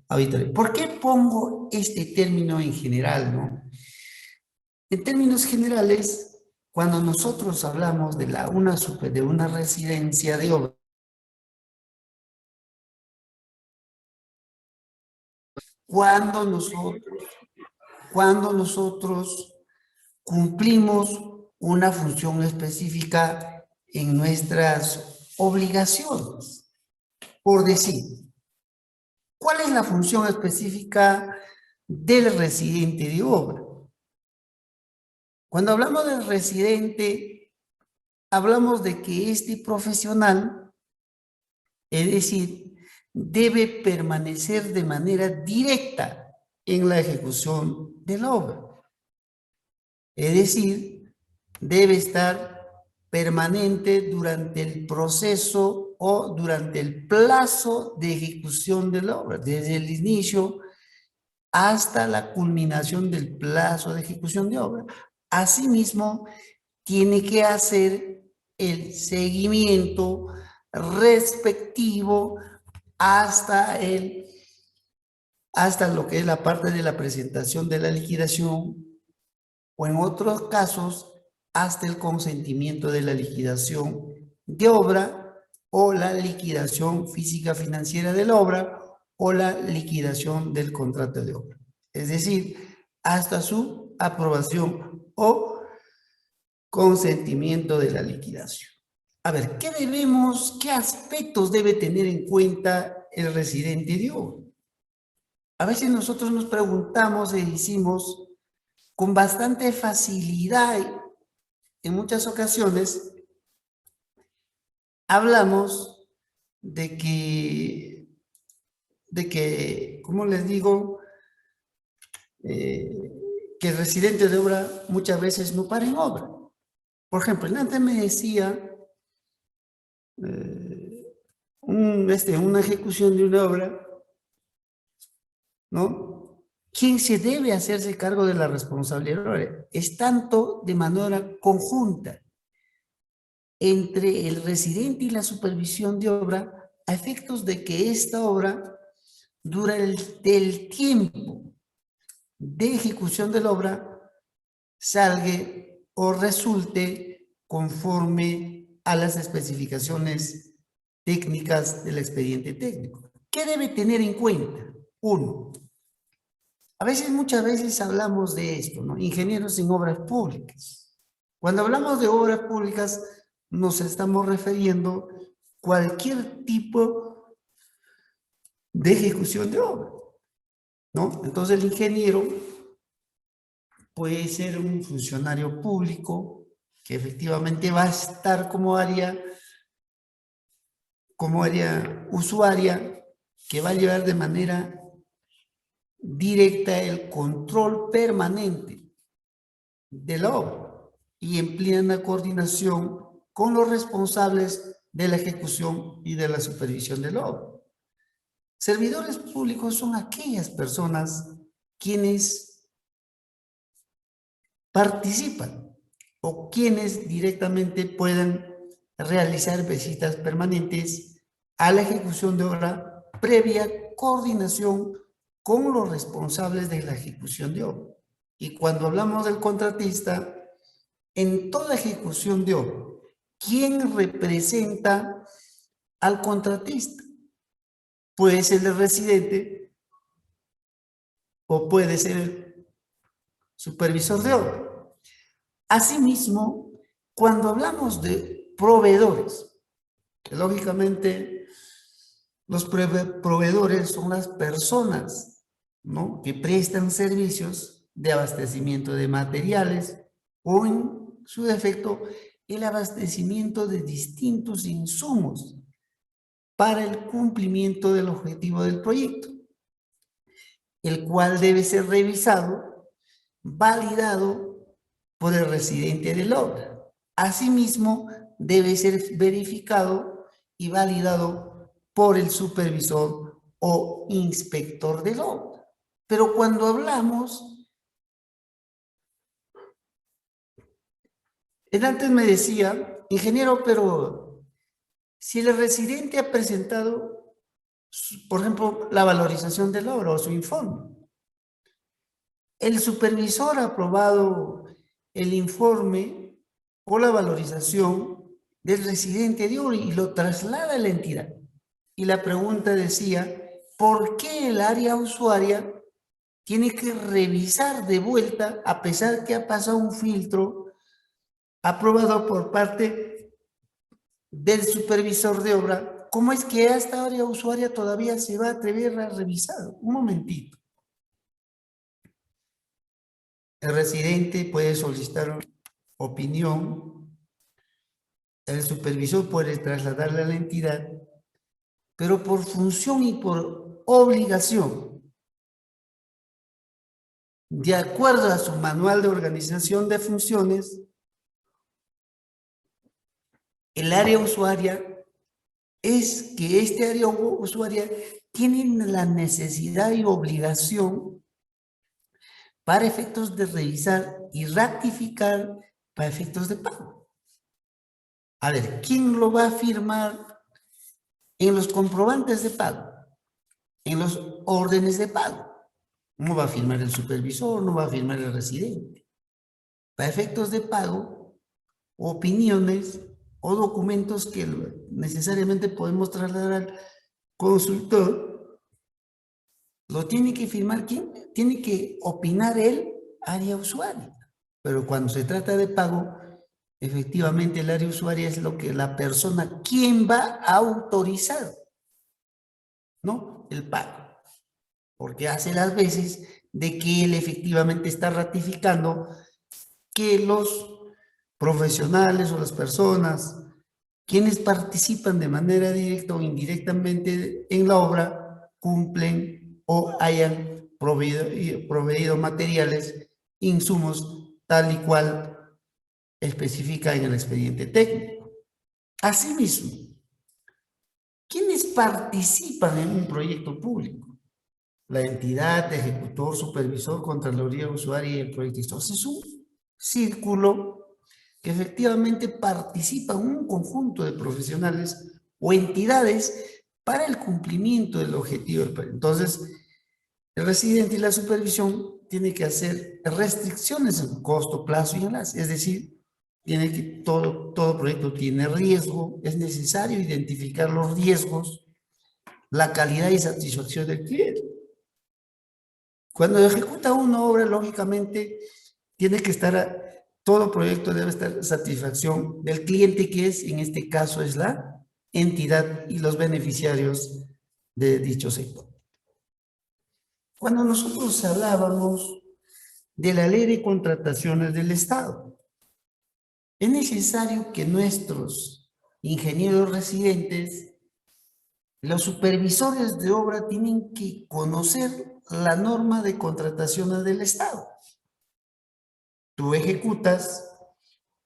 auditoría. ¿Por qué pongo este término en general, no? En términos generales, cuando nosotros hablamos de de una residencia de obra, cuando nosotros, cuando nosotros cumplimos una función específica en nuestras obligaciones. Por decir, ¿cuál es la función específica del residente de obra? Cuando hablamos del residente, hablamos de que este profesional, es decir, debe permanecer de manera directa en la ejecución de la obra. Es decir, debe estar permanente durante el proceso o durante el plazo de ejecución de la obra, desde el inicio hasta la culminación del plazo de ejecución de obra. Asimismo, tiene que hacer el seguimiento respectivo hasta lo que es la parte de la presentación de la liquidación, o en otros casos, hasta el consentimiento de la liquidación de obra o la liquidación física financiera de la obra o la liquidación del contrato de obra. Es decir, hasta su aprobación o consentimiento de la liquidación. A ver, ¿qué aspectos debe tener en cuenta el residente de obra? A veces nosotros nos preguntamos y decimos con bastante facilidad, en muchas ocasiones, hablamos de que, ¿cómo les digo? Que el residente de obra muchas veces no para en obra. Por ejemplo, antes me decía una ejecución de una obra, ¿no? ¿Quién se debe hacerse cargo de la responsabilidad? Es tanto de manera conjunta entre el residente y la supervisión de obra, a efectos de que esta obra dura el tiempo de ejecución de la obra salga o resulte conforme a las especificaciones técnicas del expediente técnico. ¿Qué debe tener en cuenta? Uno, muchas veces hablamos de esto, ¿no? Ingenieros en obras públicas. Cuando hablamos de obras públicas, nos estamos refiriendo a cualquier tipo de ejecución de obra, ¿no? Entonces el ingeniero puede ser un funcionario público que efectivamente va a estar como área usuaria, que va a llevar de manera directa el control permanente de la obra y en plena coordinación con los responsables de la ejecución y de la supervisión de la obra. Servidores públicos son aquellas personas quienes participan o quienes directamente puedan realizar visitas permanentes a la ejecución de obra previa coordinación con los responsables de la ejecución de obra. Y cuando hablamos del contratista, en toda ejecución de obra, ¿quién representa al contratista? Puede ser el residente o puede ser el supervisor de obra. Asimismo, cuando hablamos de proveedores, lógicamente los proveedores son las personas, ¿no?, que prestan servicios de abastecimiento de materiales o, en su defecto, el abastecimiento de distintos insumos para el cumplimiento del objetivo del proyecto, el cual debe ser revisado, validado por el residente de la obra. Asimismo, debe ser verificado y validado por el supervisor o inspector de la obra. Pero cuando hablamos, él antes me decía, ingeniero, pero si el residente ha presentado por ejemplo, la valorización de la obra o su informe. El supervisor ha aprobado el informe o la valorización del residente de obra y lo traslada a la entidad. Y la pregunta decía, ¿por qué el área usuaria tiene que revisar de vuelta a pesar que ha pasado un filtro aprobado por parte del supervisor de obra? ¿Cómo es que esta área usuaria todavía se va a atrever a revisar? Un momentito. El residente puede solicitar opinión, el supervisor puede trasladarle a la entidad, pero por función y por obligación, de acuerdo a su manual de organización de funciones, el área usuaria es que este área usuaria tiene la necesidad y obligación para efectos de revisar y ratificar para efectos de pago. A ver, ¿quién lo va a firmar en los comprobantes de pago? En los órdenes de pago. No va a firmar el supervisor, no va a firmar el residente. Para efectos de pago, opiniones o documentos que necesariamente podemos trasladar al consultor, lo tiene que firmar ¿quién? Tiene que opinar el área usuaria. Pero cuando se trata de pago, efectivamente el área usuaria es lo que la persona, ¿quién va a autorizar? ¿No? El pago. Porque hace las veces de que él efectivamente está ratificando que los profesionales o las personas quienes participan de manera directa o indirectamente en la obra cumplen o hayan proveído materiales, insumos, tal y cual especifica en el expediente técnico. Asimismo, ¿quiénes participan en un proyecto público? La entidad, ejecutor, supervisor, contraloría usuaria y el proyectista. Entonces es un círculo que efectivamente participa en un conjunto de profesionales o entidades para el cumplimiento del objetivo del proyecto. Entonces, el residente y la supervisión tiene que hacer restricciones en costo, plazo y enlace. Es decir, tiene que todo proyecto tiene riesgo, es necesario identificar los riesgos, la calidad y satisfacción del cliente. Cuando ejecuta una obra, lógicamente, tiene que estar, todo proyecto debe estar satisfacción del cliente, que es, en este caso, es la entidad y los beneficiarios de dicho sector. Cuando nosotros hablábamos de la ley de contrataciones del Estado, es necesario que nuestros ingenieros residentes, los supervisores de obra, tienen que conocer la norma de contrataciones del Estado. Tú ejecutas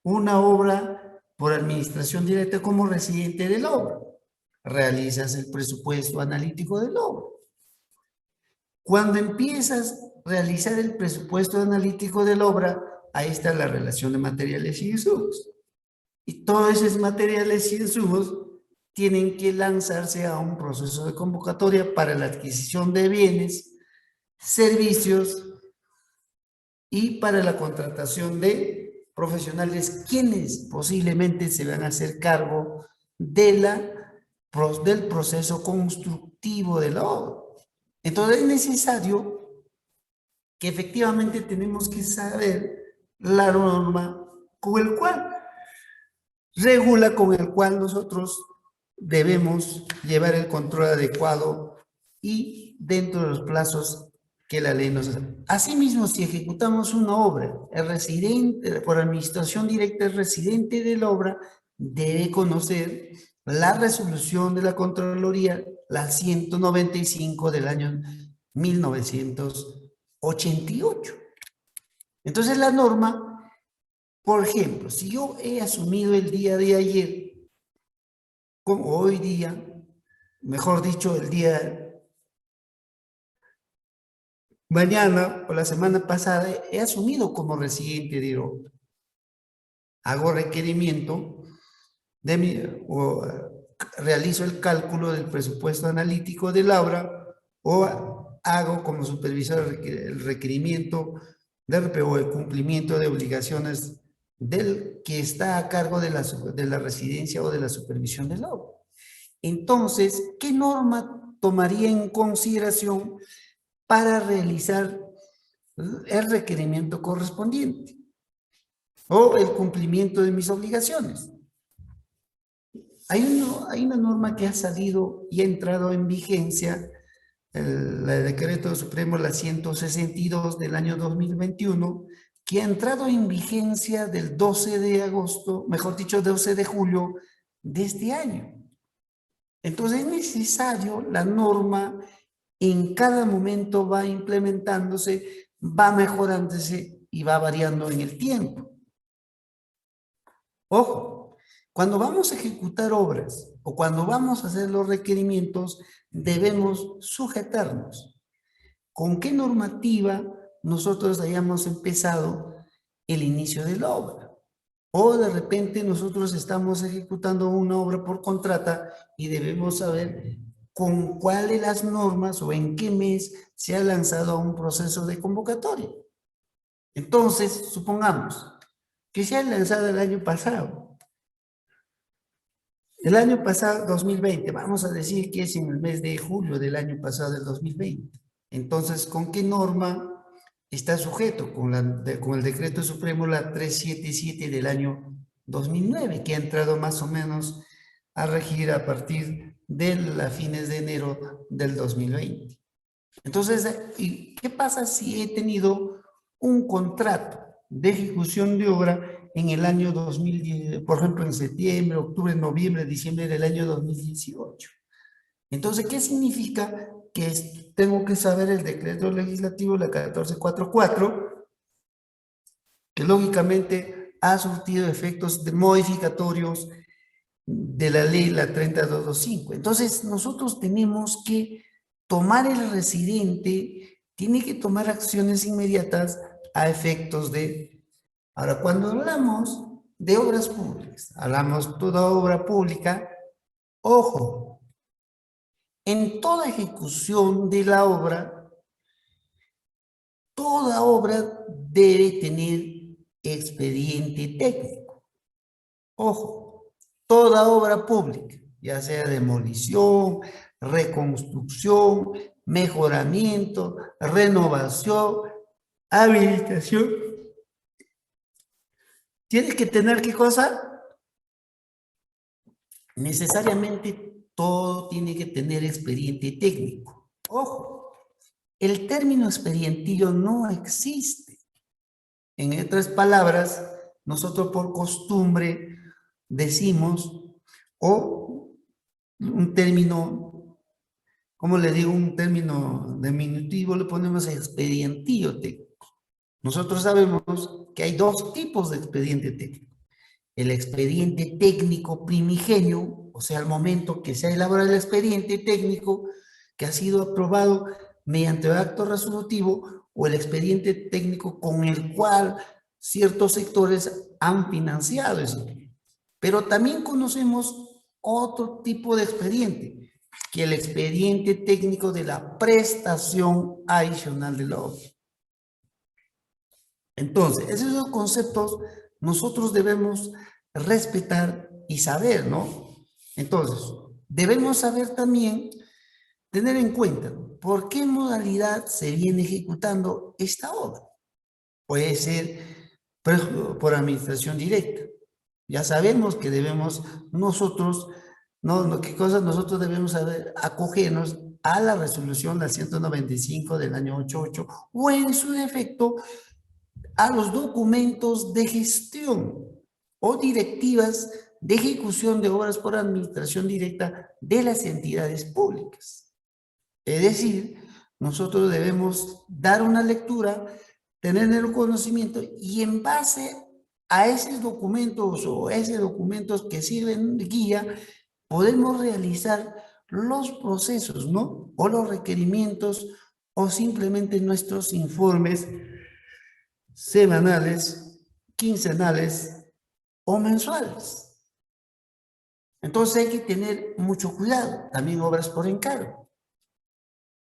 una obra por administración directa como residente de la obra. Realizas el presupuesto analítico de la obra. Cuando empiezas a realizar el presupuesto analítico de la obra, ahí está la relación de materiales y insumos. Y todos esos materiales y insumos tienen que lanzarse a un proceso de convocatoria para la adquisición de bienes, servicios y para la contratación de profesionales quienes posiblemente se van a hacer cargo de del proceso constructivo de la obra. Entonces es necesario que efectivamente tenemos que saber la norma con el cual regula, con el cual nosotros debemos llevar el control adecuado y dentro de los plazos que la ley nos da. Asimismo, si ejecutamos una obra, el residente, por administración directa, el residente de la obra debe conocer la resolución de la Contraloría, la 195 del año 1988. Entonces, la norma, por ejemplo, si yo he asumido el día de ayer, como hoy día, mejor dicho, el día mañana o la semana pasada, he asumido como residente de obra. Hago requerimiento de realizo el cálculo del presupuesto analítico de la obra o hago como supervisor el requerimiento de RPO, el cumplimiento de obligaciones del que está a cargo de la residencia o de la supervisión de la obra. Entonces, ¿qué norma tomaría en consideración para realizar el requerimiento correspondiente o el cumplimiento de mis obligaciones? Hay una norma que ha salido y ha entrado en vigencia, el Decreto Supremo, la 162 del año 2021, que ha entrado en vigencia del 12 de agosto, mejor dicho, 12 de julio de este año. Entonces es necesario, la norma en cada momento va implementándose, va mejorándose y va variando en el tiempo. Ojo, cuando vamos a ejecutar obras o cuando vamos a hacer los requerimientos, debemos sujetarnos con qué normativa nosotros hayamos empezado el inicio de la obra. O de repente nosotros estamos ejecutando una obra por contrata y debemos saber con cuál de las normas o en qué mes se ha lanzado un proceso de convocatoria. Entonces, supongamos que se ha lanzado el año pasado. El año pasado, 2020, vamos a decir que es en el mes de julio del año pasado, del 2020. Entonces, ¿con qué norma está sujeto? Con el Decreto Supremo, la 377 del año 2009, que ha entrado más o menos a regir a partir de las fines de enero del 2020. Entonces, ¿y qué pasa si he tenido un contrato de ejecución de obra en el año 2010, por ejemplo, en septiembre, octubre, noviembre, diciembre del año 2018? Entonces, ¿qué significa? Que tengo que saber el decreto legislativo, la 1444, que lógicamente ha surtido efectos modificatorios de la ley, la 30225. Entonces, nosotros tenemos que tomar el residente, tiene que tomar acciones inmediatas a efectos de... Ahora, cuando hablamos de obras públicas, hablamos toda obra pública, ojo, en toda ejecución de la obra, toda obra debe tener expediente técnico. Ojo, toda obra pública, ya sea demolición, reconstrucción, mejoramiento, renovación, habilitación, tiene que tener ¿qué cosa? Necesariamente todo tiene que tener expediente técnico. Ojo, el término expedientillo no existe. En otras palabras, nosotros por costumbre decimos, o un término, ¿cómo le digo? Un término diminutivo, le ponemos expedientillo técnico. Nosotros sabemos que hay dos tipos de expediente técnico. El expediente técnico primigenio, o sea, al momento que se ha elaborado el expediente técnico que ha sido aprobado mediante acto resolutivo, o el expediente técnico con el cual ciertos sectores han financiado eso. Pero también conocemos otro tipo de expediente, que el expediente técnico de la prestación adicional de la obra. Entonces, esos dos conceptos nosotros debemos respetar y saber, ¿no? Entonces, debemos saber también, tener en cuenta, ¿por qué modalidad se viene ejecutando esta obra? Puede ser por administración directa. Ya sabemos que debemos nosotros, no, ¿qué cosas nosotros debemos saber? Acogernos a la resolución la 195 del año 88 o en su defecto a los documentos de gestión o directivas de ejecución de obras por administración directa de las entidades públicas. Es decir, nosotros debemos dar una lectura, tener el conocimiento y en base a esos documentos o esos documentos que sirven de guía, podemos realizar los procesos, ¿no? O los requerimientos o simplemente nuestros informes semanales, quincenales o mensuales. Entonces hay que tener mucho cuidado, también obras por encargo,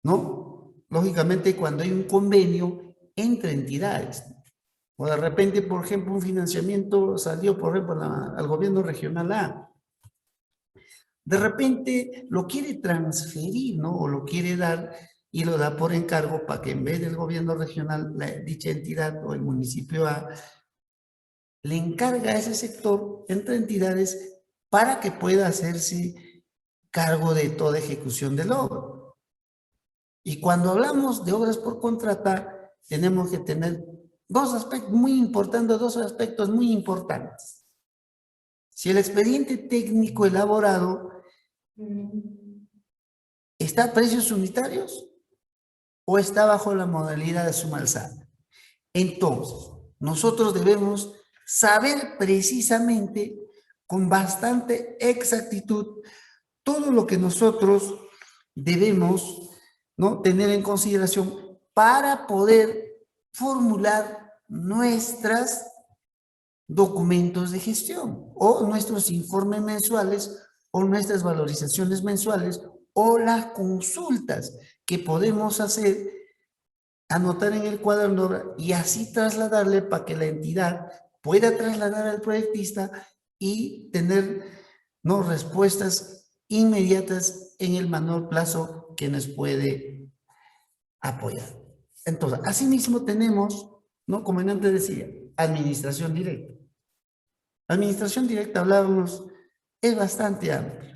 ¿no? Lógicamente cuando hay un convenio entre entidades, o de repente, por ejemplo, un financiamiento salió, por ejemplo, al gobierno regional A, de repente lo quiere transferir, ¿no? O lo quiere dar y lo da por encargo para que en vez del gobierno regional, dicha entidad o el municipio A, le encarga a ese sector entre entidades para que pueda hacerse cargo de toda ejecución del obra. Y cuando hablamos de obras por contrata, tenemos que tener dos aspectos muy importantes. Si el expediente técnico elaborado está a precios unitarios o está bajo la modalidad de suma alzada. Entonces, nosotros debemos saber precisamente con bastante exactitud todo lo que nosotros debemos, ¿no?, tener en consideración para poder formular nuestros documentos de gestión o nuestros informes mensuales o nuestras valorizaciones mensuales o las consultas que podemos hacer, anotar en el cuaderno de obra y así trasladarle para que la entidad pueda trasladar al proyectista y tener, ¿no?, respuestas inmediatas en el menor plazo que nos puede apoyar. Entonces, asimismo tenemos, ¿no?, como antes decía, administración directa. Administración directa, hablábamos, es bastante amplio.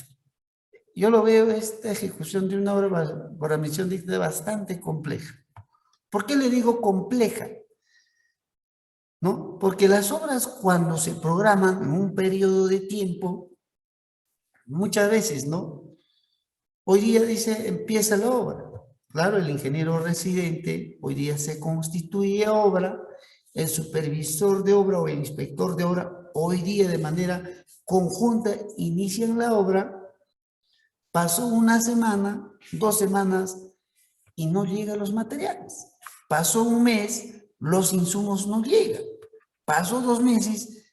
Yo lo veo, esta ejecución de una obra por administración directa bastante compleja. ¿Por qué le digo compleja? ¿No? Porque las obras cuando se programan en un periodo de tiempo, muchas veces, ¿no? Hoy día dice, empieza la obra. Claro, el ingeniero residente hoy día se constituye obra, el supervisor de obra o el inspector de obra hoy día de manera conjunta inician la obra, pasó una semana, 2 semanas y no llegan los materiales. Pasó un mes, los insumos no llegan. Pasó 2 meses,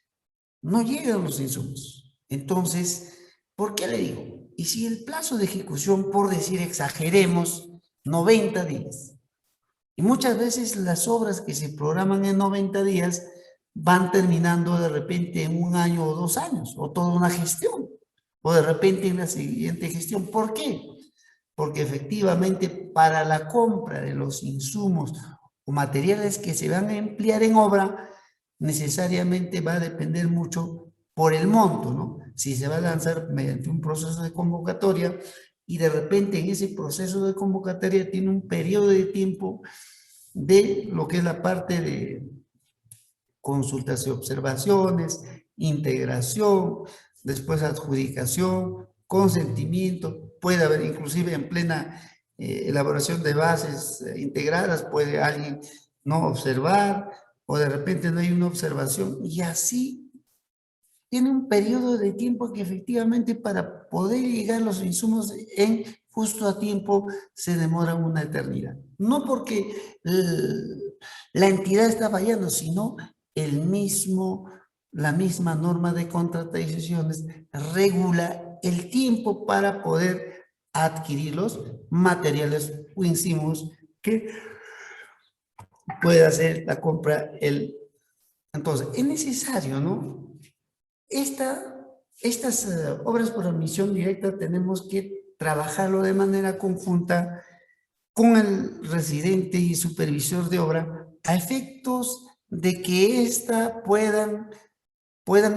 no llegan los insumos. Entonces, ¿por qué le digo? Y si el plazo de ejecución, por decir, exageremos, 90 días. Y muchas veces las obras que se programan en 90 días van terminando de repente en 1 año o 2 años, o toda una gestión, o de repente en la siguiente gestión. ¿Por qué? Porque efectivamente para la compra de los insumos o materiales que se van a emplear en obra, necesariamente va a depender mucho por el monto, ¿no? Si se va a lanzar mediante un proceso de convocatoria y de repente en ese proceso de convocatoria tiene un periodo de tiempo de lo que es la parte de consultas y observaciones, integración, después adjudicación, consentimiento, puede haber inclusive en plena elaboración de bases integradas, puede alguien no observar o de repente no hay una observación y así tiene un periodo de tiempo que efectivamente para poder llegar los insumos en justo a tiempo se demora una eternidad. No porque la entidad está fallando, sino la misma norma de contrataciones regula el tiempo para poder adquirir los materiales o insumos que pueda hacer la compra. Entonces, es necesario, ¿no? Estas obras por admisión directa tenemos que trabajarlo de manera conjunta con el residente y supervisor de obra a efectos de que ésta puedan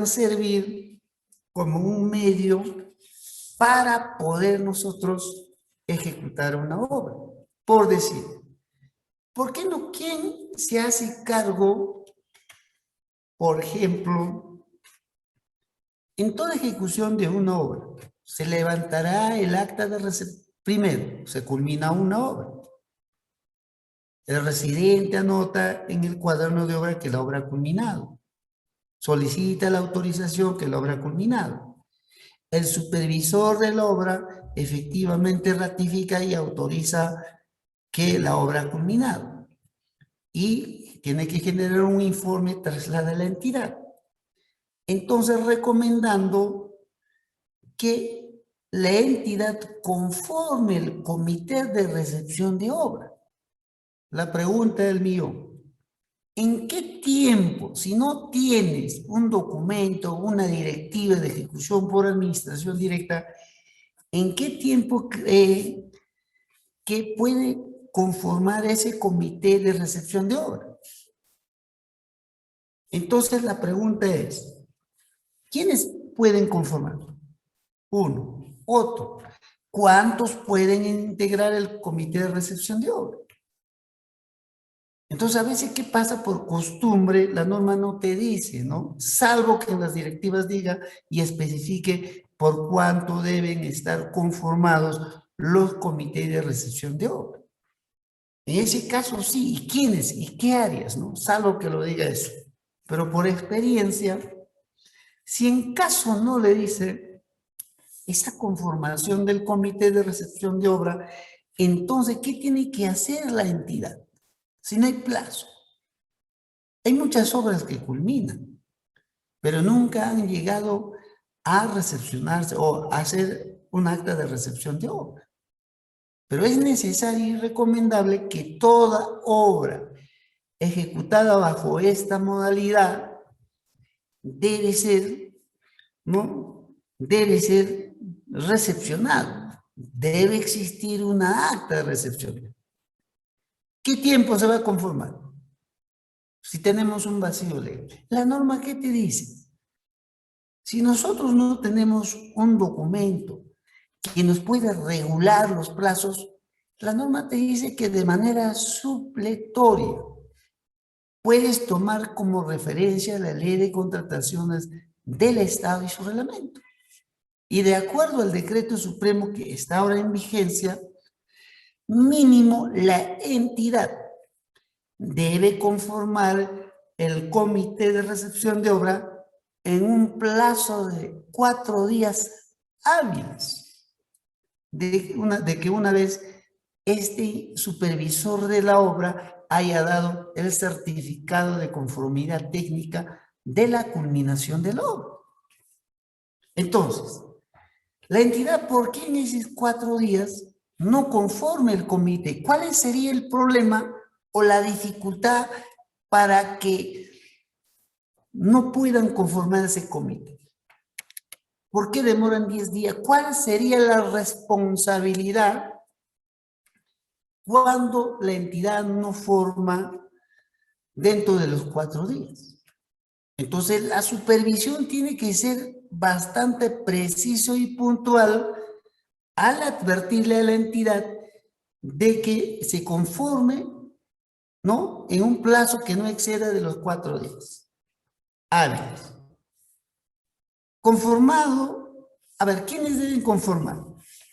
servir como un medio para poder nosotros ejecutar una obra. Por decir, ¿por qué no? ¿Quién se hace cargo, por ejemplo, en toda ejecución de una obra? Se levantará el acta de recepción. Primero, se culmina una obra. El residente anota en el cuaderno de obra que la obra ha culminado. Solicita la autorización que la obra ha culminado. El supervisor de la obra efectivamente ratifica y autoriza que la obra ha culminado. Y tiene que generar un informe, traslada a la entidad. Entonces, recomendando que la entidad conforme el comité de recepción de obra. La pregunta del millón: ¿en qué tiempo, si no tienes un documento, una directiva de ejecución por administración directa, en qué tiempo cree que puede conformar ese comité de recepción de obra? Entonces la pregunta es, ¿quiénes pueden conformar? Uno. Otro, ¿cuántos pueden integrar el comité de recepción de obra? Entonces, a veces, ¿qué pasa? Por costumbre, la norma no te dice, ¿no? Salvo que en las directivas diga y especifique por cuánto deben estar conformados los comités de recepción de obra. En ese caso, sí. ¿Y quiénes? ¿Y qué áreas? ¿No? Salvo que lo diga eso. Pero por experiencia, si en caso no le dice esa conformación del comité de recepción de obra, entonces, ¿qué tiene que hacer la entidad? Si no hay plazo. Hay muchas obras que culminan, pero nunca han llegado a recepcionarse o a hacer un acta de recepción de obra. Pero es necesario y recomendable que toda obra ejecutada bajo esta modalidad debe ser, ¿no? Debe ser recepcionado. Debe existir una acta de recepción. ¿Qué tiempo se va a conformar? Si tenemos un vacío legal. ¿La norma qué te dice? Si nosotros no tenemos un documento que nos pueda regular los plazos, la norma te dice que de manera supletoria puedes tomar como referencia la ley de contrataciones del Estado y su reglamento. Y de acuerdo al decreto supremo que está ahora en vigencia, mínimo la entidad debe conformar el comité de recepción de obra en un plazo de 4 días hábiles, de que una vez este supervisor de la obra haya dado el certificado de conformidad técnica de la culminación de la obra. Entonces, la entidad, ¿por qué en esos 4 días no conforme el comité? ¿Cuál sería el problema o la dificultad para que no puedan conformar ese comité? ¿Por qué demoran 10 días? ¿Cuál sería la responsabilidad cuando la entidad no forma dentro de los 4 días? Entonces, la supervisión tiene que ser bastante preciso y puntual al advertirle a la entidad de que se conforme, ¿no?, en un plazo que no exceda de los 4 días hábiles. Conformado, a ver, ¿quiénes deben conformar?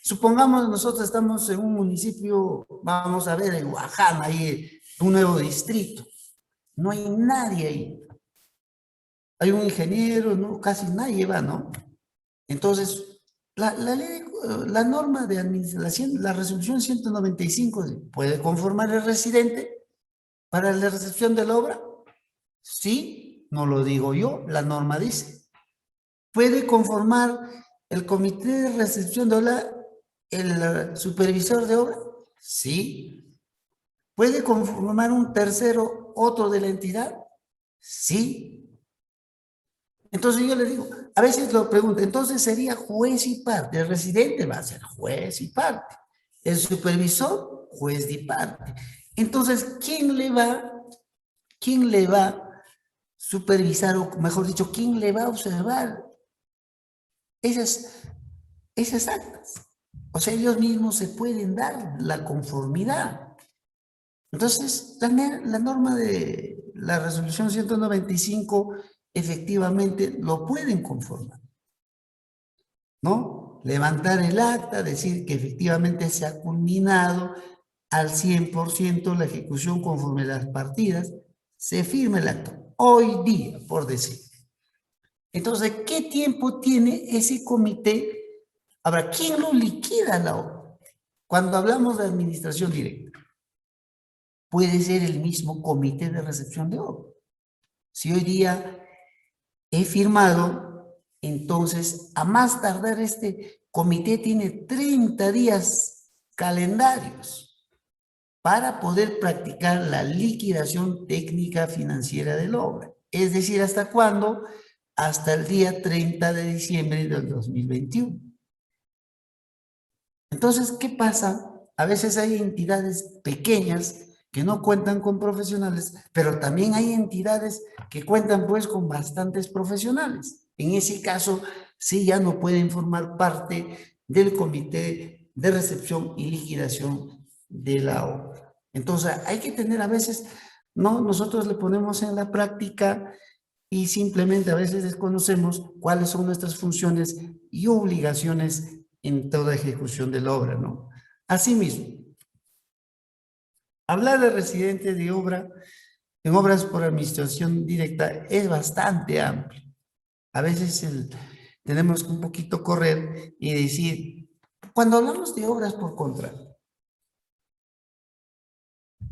Supongamos nosotros estamos en un municipio, vamos a ver, en Oaxaca, ahí un nuevo distrito. No hay nadie ahí. Hay un ingeniero, ¿no? Casi nadie va, ¿no? Entonces, la norma de administración, la resolución 195, ¿puede conformar el residente para la recepción de la obra? Sí, no lo digo yo, la norma dice. ¿Puede conformar el comité de recepción de obra el supervisor de obra? Sí. ¿Puede conformar un tercero, otro de la entidad? Sí. Entonces yo le digo, a veces lo pregunto, entonces sería juez y parte. El residente va a ser juez y parte. El supervisor, juez y parte. Entonces, quién le va a supervisar, o mejor dicho, quién le va a observar esas actas? O sea, ellos mismos se pueden dar la conformidad. Entonces, la norma de la resolución 195 efectivamente lo pueden conformar, ¿no? Levantar el acta, decir que efectivamente se ha culminado al 100% la ejecución conforme a las partidas, se firma el acto, hoy día, por decir. Entonces, ¿qué tiempo tiene ese comité? Ahora, ¿quién lo liquida la obra? Cuando hablamos de administración directa, puede ser el mismo comité de recepción de obra. Si hoy día he firmado entonces, a más tardar este comité tiene 30 días calendarios para poder practicar la liquidación técnica financiera de la obra. Es decir, ¿hasta cuándo? Hasta el día 30 de diciembre del 2021. Entonces, ¿qué pasa? A veces hay entidades pequeñas que no cuentan con profesionales, pero también hay entidades que cuentan pues con bastantes profesionales. En ese caso, sí ya no pueden formar parte del comité de recepción y liquidación de la obra. Entonces, hay que tener a veces, no, nosotros le ponemos en la práctica y simplemente a veces desconocemos cuáles son nuestras funciones y obligaciones en toda ejecución de la obra, ¿no? Asimismo, hablar de residente de obra en obras por administración directa es bastante amplio. A veces tenemos que un poquito correr y decir, cuando hablamos de obras por contrato,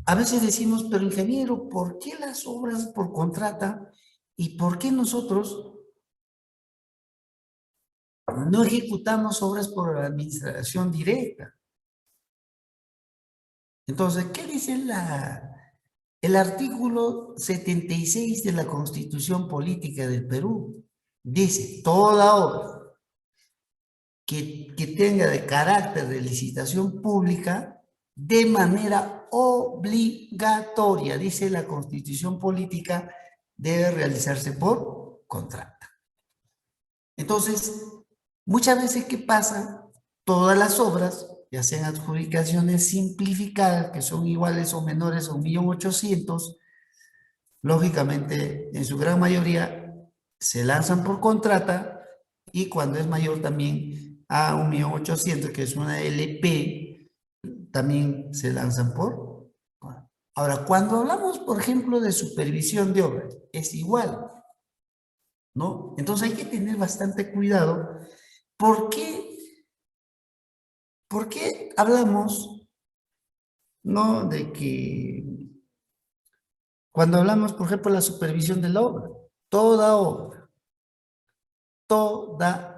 a veces decimos, pero ingeniero, ¿por qué las obras por contrata y por qué nosotros no ejecutamos obras por administración directa? Entonces, ¿qué dice el artículo 76 de la Constitución Política del Perú? Dice, toda obra que tenga de carácter de licitación pública de manera obligatoria, dice la Constitución Política, debe realizarse por contrato. Entonces, muchas veces, ¿qué pasa? Todas las obras, ya sean adjudicaciones simplificadas, que son iguales o menores a 1.800.000, lógicamente, en su gran mayoría, se lanzan por contrata y cuando es mayor también a 1.800.000, que es una LP, también se lanzan por. Ahora, cuando hablamos, por ejemplo, de supervisión de obras, es igual, ¿no? Entonces hay que tener bastante cuidado. ¿Por qué? ¿Por qué hablamos, no, de que cuando hablamos, por ejemplo, de la supervisión de la obra, toda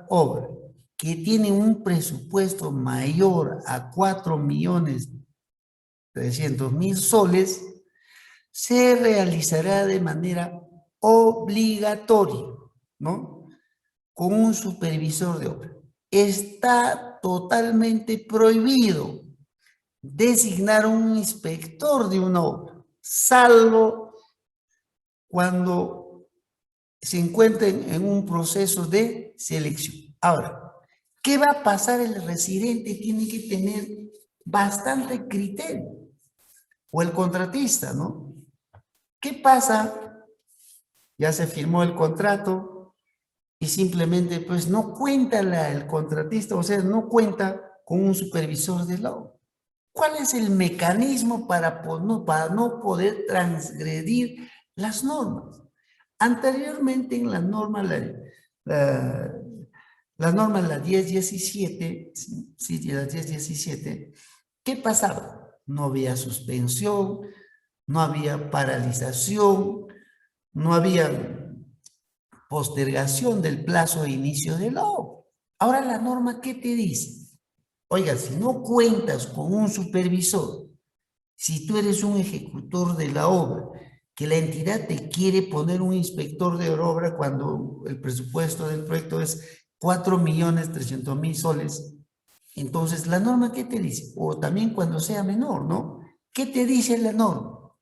obra que tiene un presupuesto mayor a 4.300.000 soles, se realizará de manera obligatoria, ¿no? Con un supervisor de obra. Está totalmente prohibido designar un inspector de una obra, salvo cuando se encuentren en un proceso de selección. Ahora, ¿qué va a pasar? El residente tiene que tener bastante criterio, o el contratista, ¿no? ¿Qué pasa? Ya se firmó el contrato y simplemente pues no cuenta el contratista, o sea, no cuenta con un supervisor de la obra. ¿Cuál es el mecanismo para no poder transgredir las normas? Anteriormente en la norma, la norma, la 1017, sí, la 1017, ¿qué pasaba? No había suspensión, no había paralización, no había postergación del plazo de inicio de la obra. Ahora la norma, ¿qué te dice? Oiga, si no cuentas con un supervisor, si tú eres un ejecutor de la obra, que la entidad te quiere poner un inspector de obra cuando el presupuesto del proyecto es 4.300.000 soles, entonces la norma, ¿qué te dice? O también cuando sea menor, ¿no? ¿Qué te dice la norma?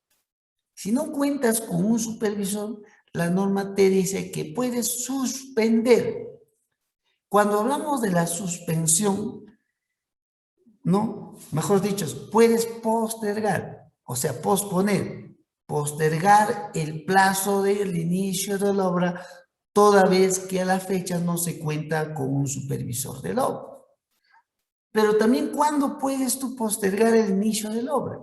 Si no cuentas con un supervisor, la norma te dice que puedes suspender. Cuando hablamos de la suspensión, ¿no? Mejor dicho, puedes postergar, o sea, postergar el plazo del inicio de la obra toda vez que a la fecha no se cuenta con un supervisor de la obra. Pero también, ¿cuándo puedes tú postergar el inicio de la obra?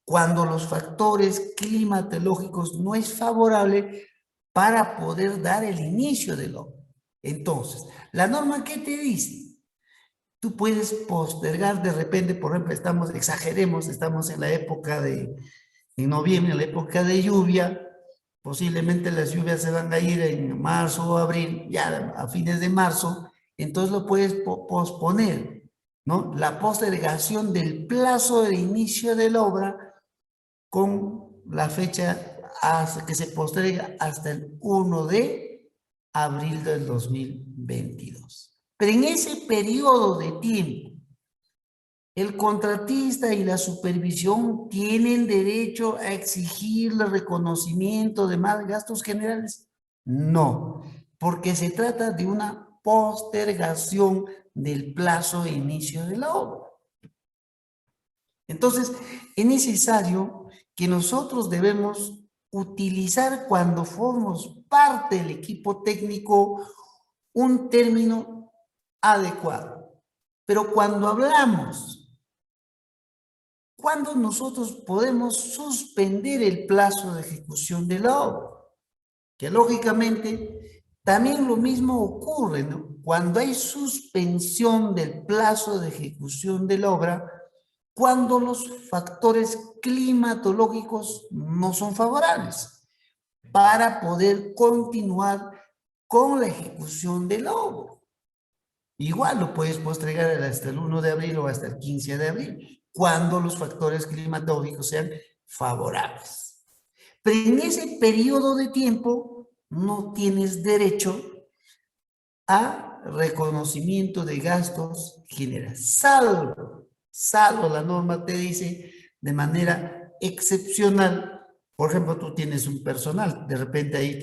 Cuando los factores climatológicos no es favorable para poder dar el inicio de la obra. Entonces, ¿la norma qué te dice? Tú puedes postergar de repente, por ejemplo, exageremos, estamos en la época en noviembre, en la época de lluvia, posiblemente las lluvias se van a ir en marzo o abril, ya a fines de marzo, entonces lo puedes posponer, ¿no? La postergación del plazo de inicio de la obra con la fecha que se posterga hasta el 1 de abril del 2022. Pero en ese periodo de tiempo, el contratista y la supervisión tienen derecho a exigirle reconocimiento de más gastos generales. No, porque se trata de una postergación del plazo de inicio de la obra. Entonces, es necesario que nosotros debemos utilizar cuando formamos parte del equipo técnico un término adecuado. Pero cuando hablamos, ¿cuándo nosotros podemos suspender el plazo de ejecución de la obra? Que lógicamente también lo mismo ocurre, ¿no? Cuando hay suspensión del plazo de ejecución de la obra, cuando los factores climatológicos no son favorables para poder continuar con la ejecución de la obra. Igual lo puedes postergar hasta el 1 de abril o hasta el 15 de abril, cuando los factores climatológicos sean favorables. Pero en ese periodo de tiempo no tienes derecho a reconocimiento de gastos generales, salvo la norma te dice de manera excepcional. Por ejemplo, tú tienes un personal, de repente ahí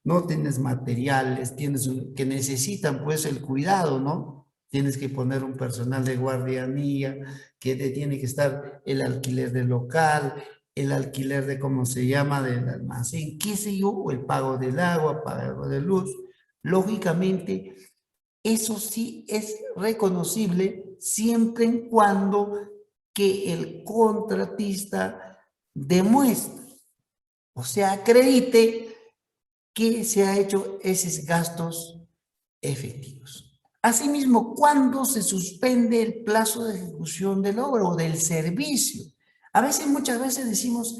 no tienes materiales, que necesitan pues el cuidado, ¿no? Tienes que poner un personal de guardianía, que tiene que estar el alquiler del local, el alquiler de, ¿cómo se llama?, del almacén, qué sé yo, o el pago del agua, pago de luz. Lógicamente, eso sí es reconocible siempre y cuando que el contratista demuestre, o sea, acredite que se ha hecho esos gastos efectivos. Asimismo, ¿cuándo se suspende el plazo de ejecución de la obra o del servicio? Muchas veces decimos,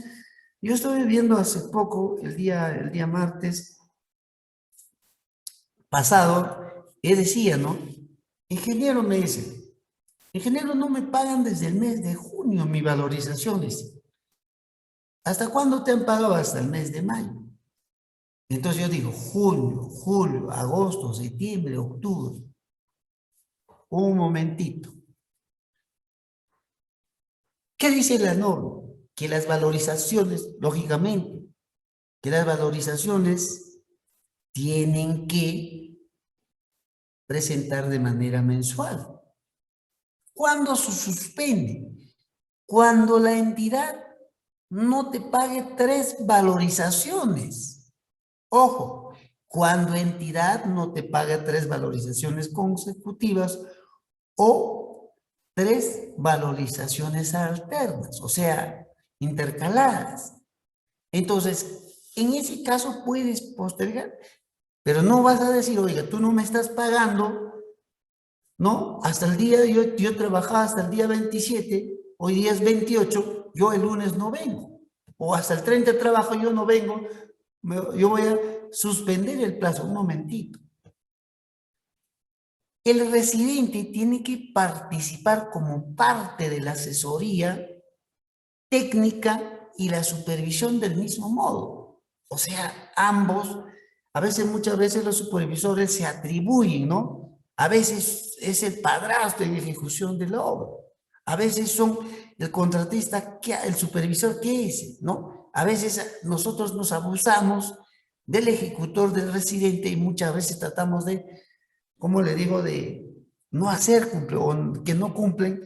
yo estoy viendo hace poco, el día martes pasado, decía, ¿no? Ingeniero, me dice, ingeniero, no me pagan desde el mes de junio mi valorización, dice. ¿Hasta cuándo te han pagado? Hasta el mes de mayo. Entonces yo digo, junio, julio, agosto, septiembre, octubre. Un momentito. ¿Qué dice la norma? Que las valorizaciones, lógicamente, que las valorizaciones tienen que presentar de manera mensual. ¿Cuándo se suspende? Cuando la entidad no te pague 3 valorizaciones. Ojo, cuando entidad no te paga 3 valorizaciones consecutivas o 3 valorizaciones alternas, o sea, intercaladas. Entonces, en ese caso puedes postergar, pero no vas a decir, oiga, tú no me estás pagando, ¿no? Hasta el día, yo trabajaba hasta el día 27, hoy día es 28, yo el lunes no vengo. O hasta el 30 trabajo, yo no vengo, yo voy a suspender el plazo, un momentito. El residente tiene que participar como parte de la asesoría técnica y la supervisión del mismo modo. O sea, ambos, muchas veces los supervisores se atribuyen, ¿no? A veces es el padrastro en ejecución de la obra. A veces son el contratista, el supervisor, ¿qué es? ¿No? A veces nosotros nos abusamos del ejecutor, del residente, y muchas veces tratamos de, ¿cómo le digo?, de no hacer cumplir, o que no cumplen,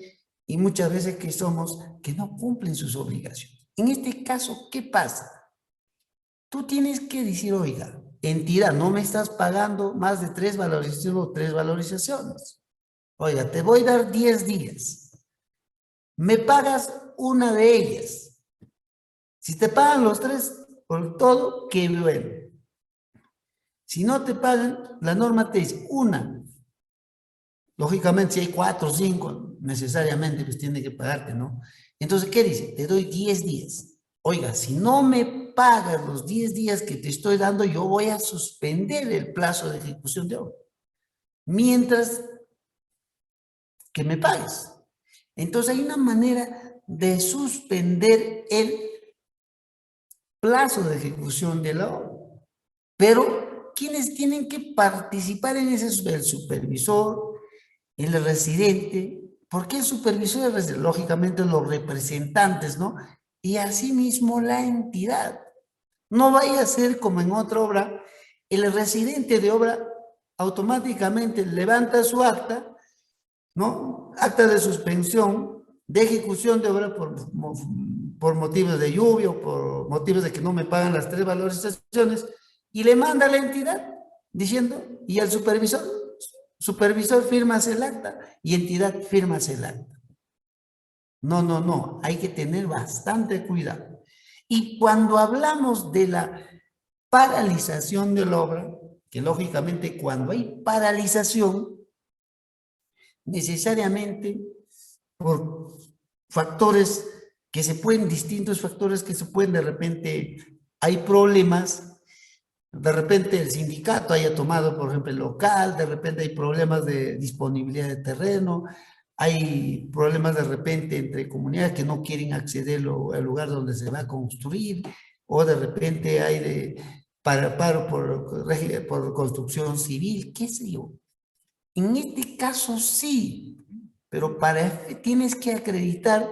y muchas veces que no cumplen sus obligaciones. En este caso, ¿qué pasa? Tú tienes que decir, oiga, entidad, no me estás pagando más de 3 valorizaciones o 3 valorizaciones. Oiga, te voy a dar 10 días. Me pagas una de ellas. Si te pagan los 3 por todo, qué bueno. Si no te pagan, la norma te dice una. Lógicamente, si hay 4 o 5, necesariamente pues tiene que pagarte, ¿no? Entonces, ¿qué dice? Te doy 10 días. Oiga, si no me pagas los 10 días que te estoy dando, yo voy a suspender el plazo de ejecución de obra, mientras que me pagues. Entonces hay una manera de suspender el plazo de ejecución de la obra. Pero, ¿quiénes tienen que participar en ese? El supervisor, el residente. ¿Por qué el supervisor y el residente? Lógicamente los representantes, ¿no? Y asimismo la entidad. No vaya a ser como en otra obra, el residente de obra automáticamente levanta su acta, ¿no? Acta de suspensión de ejecución de obra por motivos de lluvia o por motivos de que no me pagan las 3 valorizaciones y le manda a la entidad diciendo, y al supervisor firmas el acta y entidad firmas el acta. No, no, no, hay que tener bastante cuidado. Y cuando hablamos de la paralización de la obra, que lógicamente cuando hay paralización, necesariamente por factores que se pueden, distintos factores que se pueden, de repente hay problemas, de repente el sindicato haya tomado, por ejemplo, el local, de repente hay problemas de disponibilidad de terreno, hay problemas de repente entre comunidades que no quieren acceder al lugar donde se va a construir, o de repente hay paro por construcción civil, qué sé yo. En este caso sí, pero tienes que acreditar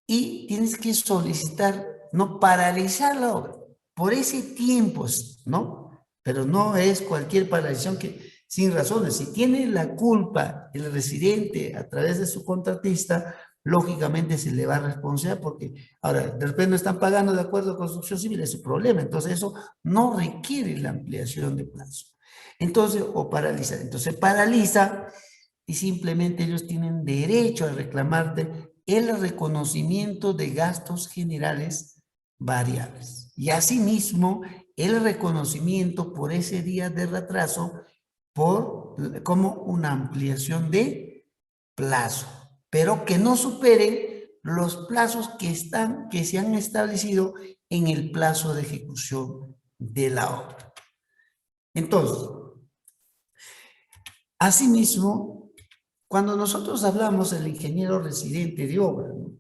y tienes que solicitar, no paralizar la obra por ese tiempo, ¿no? Pero no es cualquier paralización que sin razones. Si tiene la culpa el residente a través de su contratista, lógicamente se le va a responsabilizar porque ahora de repente no están pagando de acuerdo a construcción civil, es su problema. Entonces eso no requiere la ampliación de plazo. Entonces, o paraliza. Entonces paraliza y simplemente ellos tienen derecho a reclamarte el reconocimiento de gastos generales variables. Y asimismo, el reconocimiento por ese día de retraso como una ampliación de plazo, pero que no superen los plazos que se han establecido en el plazo de ejecución de la obra. Entonces, asimismo, cuando nosotros hablamos del ingeniero residente de obra, ¿no?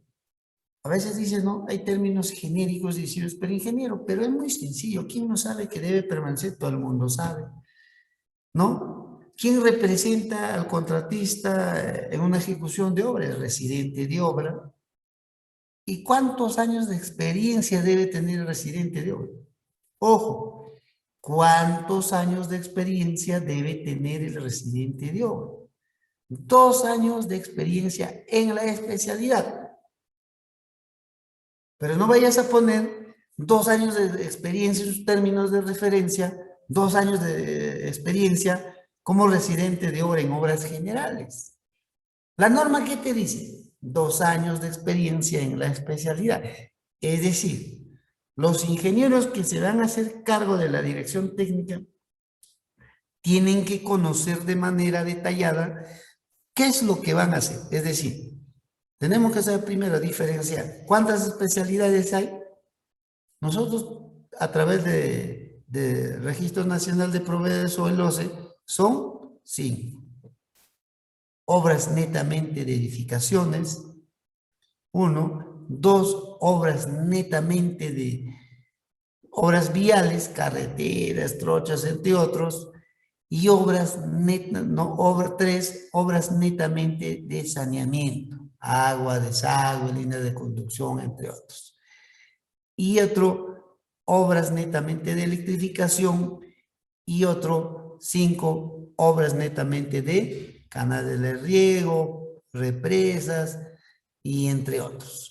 A veces dicen, no, hay términos genéricos dicidos, pero ingeniero, pero es muy sencillo. ¿Quién no sabe que debe permanecer? Todo el mundo sabe, ¿no? ¿Quién representa al contratista en una ejecución de obra? El residente de obra. ¿Y cuántos años de experiencia debe tener el residente de obra? Ojo, ¿cuántos años de experiencia debe tener el residente de obra? 2 años de experiencia en la especialidad. Pero no vayas a poner 2 años de experiencia en sus términos de referencia, 2 años de experiencia como residente de obra en obras generales. La norma, ¿qué te dice? 2 años de experiencia en la especialidad. Es decir, los ingenieros que se van a hacer cargo de la dirección técnica tienen que conocer de manera detallada qué es lo que van a hacer. Es decir, tenemos que saber primero diferenciar cuántas especialidades hay. Nosotros, a través de Registro Nacional de Proveedores o el OCE, son 5. Obras netamente de edificaciones, 1. 2, obras netamente de obras viales, carreteras, trochas, entre otros, y obras netas, no, 3, obras netamente de saneamiento, agua, desagüe, línea de conducción, entre otros. Y otro, obras netamente de electrificación, y otro, 5, obras netamente de canales de riego, represas, y entre otros.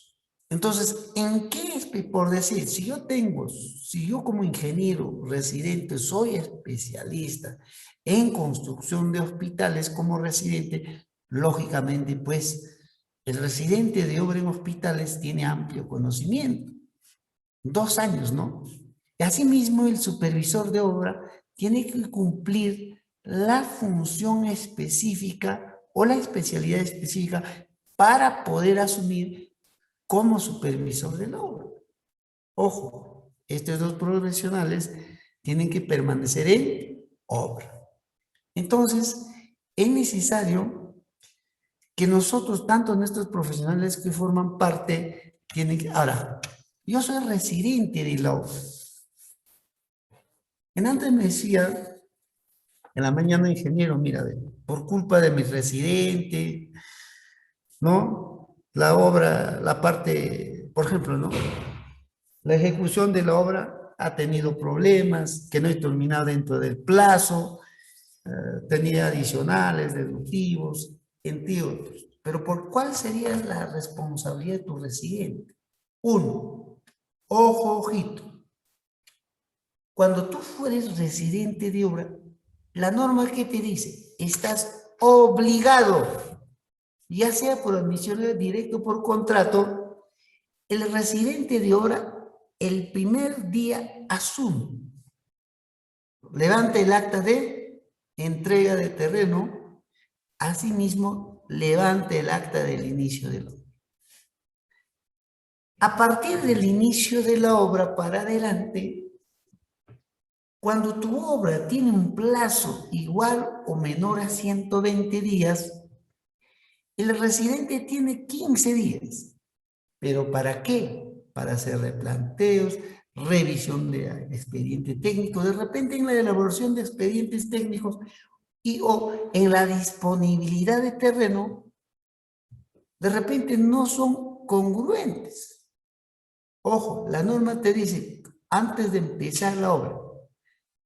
Entonces, ¿en qué es? Por decir, si yo como ingeniero residente soy especialista en construcción de hospitales como residente, lógicamente, pues, el residente de obra en hospitales tiene amplio conocimiento. 2 años, ¿no? Y asimismo, el supervisor de obra tiene que cumplir la función específica o la especialidad específica para poder asumir como supervisor de la obra. Ojo, estos dos profesionales tienen que permanecer en obra. Entonces, es necesario que nosotros, tanto nuestros profesionales que forman parte, tienen que... Ahora, yo soy residente de la obra. Antes me decía, en la mañana, ingeniero, mira, por culpa de mi residente, ¿no? La obra, la parte, por ejemplo, ¿no? La ejecución de la obra ha tenido problemas, que no he terminado dentro del plazo, tenía adicionales, deductivos, entre otros. Pero ¿por cuál sería la responsabilidad de tu residente? Uno, ojo, ojito. Cuando tú fueres residente de obra, la norma que te dice, estás obligado, ya sea por admisión directa o por contrato, el residente de obra el primer día asume, levanta el acta de entrega de terreno, asimismo levanta el acta del inicio de la obra. A partir del inicio de la obra para adelante, cuando tu obra tiene un plazo igual o menor a 120 días, el residente tiene 15 días. ¿Pero para qué? Para hacer replanteos, revisión de expediente técnico, de repente en la elaboración de expedientes técnicos y o en la disponibilidad de terreno, de repente no son congruentes. Ojo, la norma te dice, antes de empezar la obra,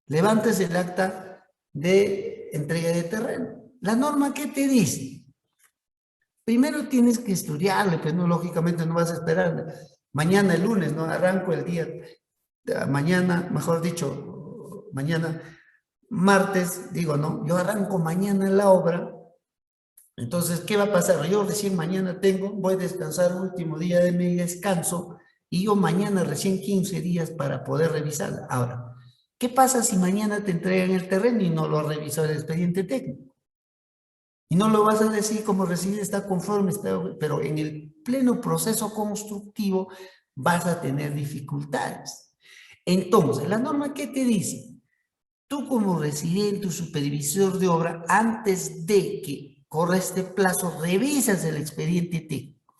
levantes el acta de entrega de terreno. La norma, ¿qué te dice? Primero tienes que estudiarle, pues no, lógicamente no vas a esperar mañana el lunes, no arranco el día, mañana, mejor dicho, mañana martes, digo, no, yo arranco mañana la obra, entonces, ¿qué va a pasar? Yo recién mañana voy a descansar, último día de mi descanso, y yo mañana recién 15 días para poder revisarla. Ahora, ¿qué pasa si mañana te entregan el terreno y no lo ha revisado el expediente técnico? Y no lo vas a decir como residente está conforme, pero en el pleno proceso constructivo vas a tener dificultades. Entonces, la norma, ¿qué te dice? Tú como residente o supervisor de obra, antes de que corra este plazo, revisas el expediente técnico.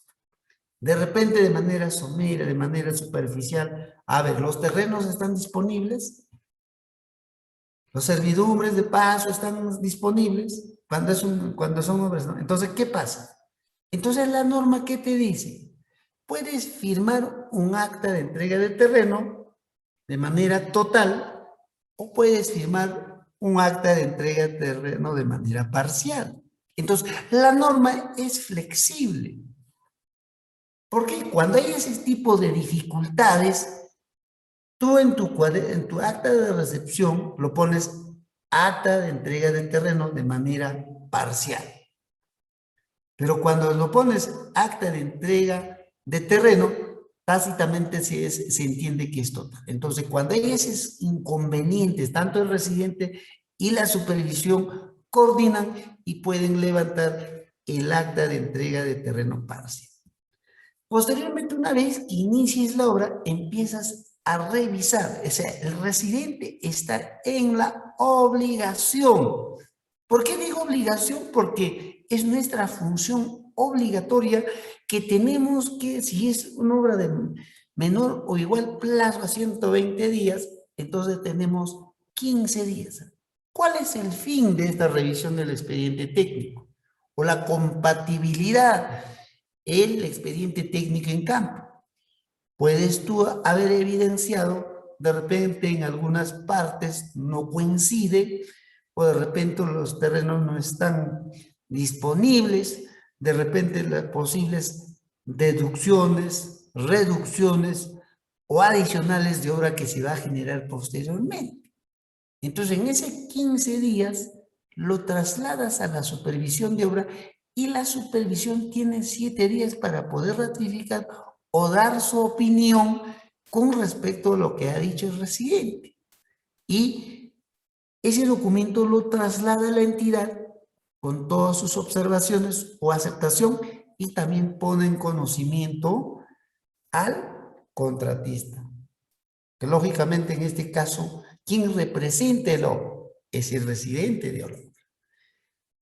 De repente, de manera somera, de manera superficial, a ver, ¿los terrenos están disponibles? ¿Los servidumbres de paso están disponibles? Cuando son obras, ¿no? Entonces, ¿qué pasa? Entonces, la norma, ¿qué te dice? Puedes firmar un acta de entrega de terreno de manera total o puedes firmar un acta de entrega de terreno de manera parcial. Entonces, la norma es flexible. Porque cuando hay ese tipo de dificultades, tú en tu acta de recepción lo pones acta de entrega de terreno de manera parcial. Pero cuando lo pones acta de entrega de terreno, tácitamente se entiende que es total. Entonces, cuando hay esos inconvenientes, tanto el residente y la supervisión coordinan y pueden levantar el acta de entrega de terreno parcial. Posteriormente, una vez que inicies la obra, empiezas a revisar. O sea, el residente está en la obligación. ¿Por qué digo obligación? Porque es nuestra función obligatoria que tenemos que, si es una obra de menor o igual plazo a 120 días, entonces tenemos 15 días. ¿Cuál es el fin de esta revisión del expediente técnico? O la compatibilidad, el expediente técnico en campo. Puedes tú haber evidenciado, de repente en algunas partes no coincide, o de repente los terrenos no están disponibles, de repente las posibles deducciones, reducciones o adicionales de obra que se va a generar posteriormente. Entonces, en ese 15 días lo trasladas a la supervisión de obra y la supervisión tiene 7 días para poder ratificar o dar su opinión con respecto a lo que ha dicho el residente. Y ese documento lo traslada a la entidad con todas sus observaciones o aceptación y también pone en conocimiento al contratista. que lógicamente en este caso, quien representa el obra es el residente de obra.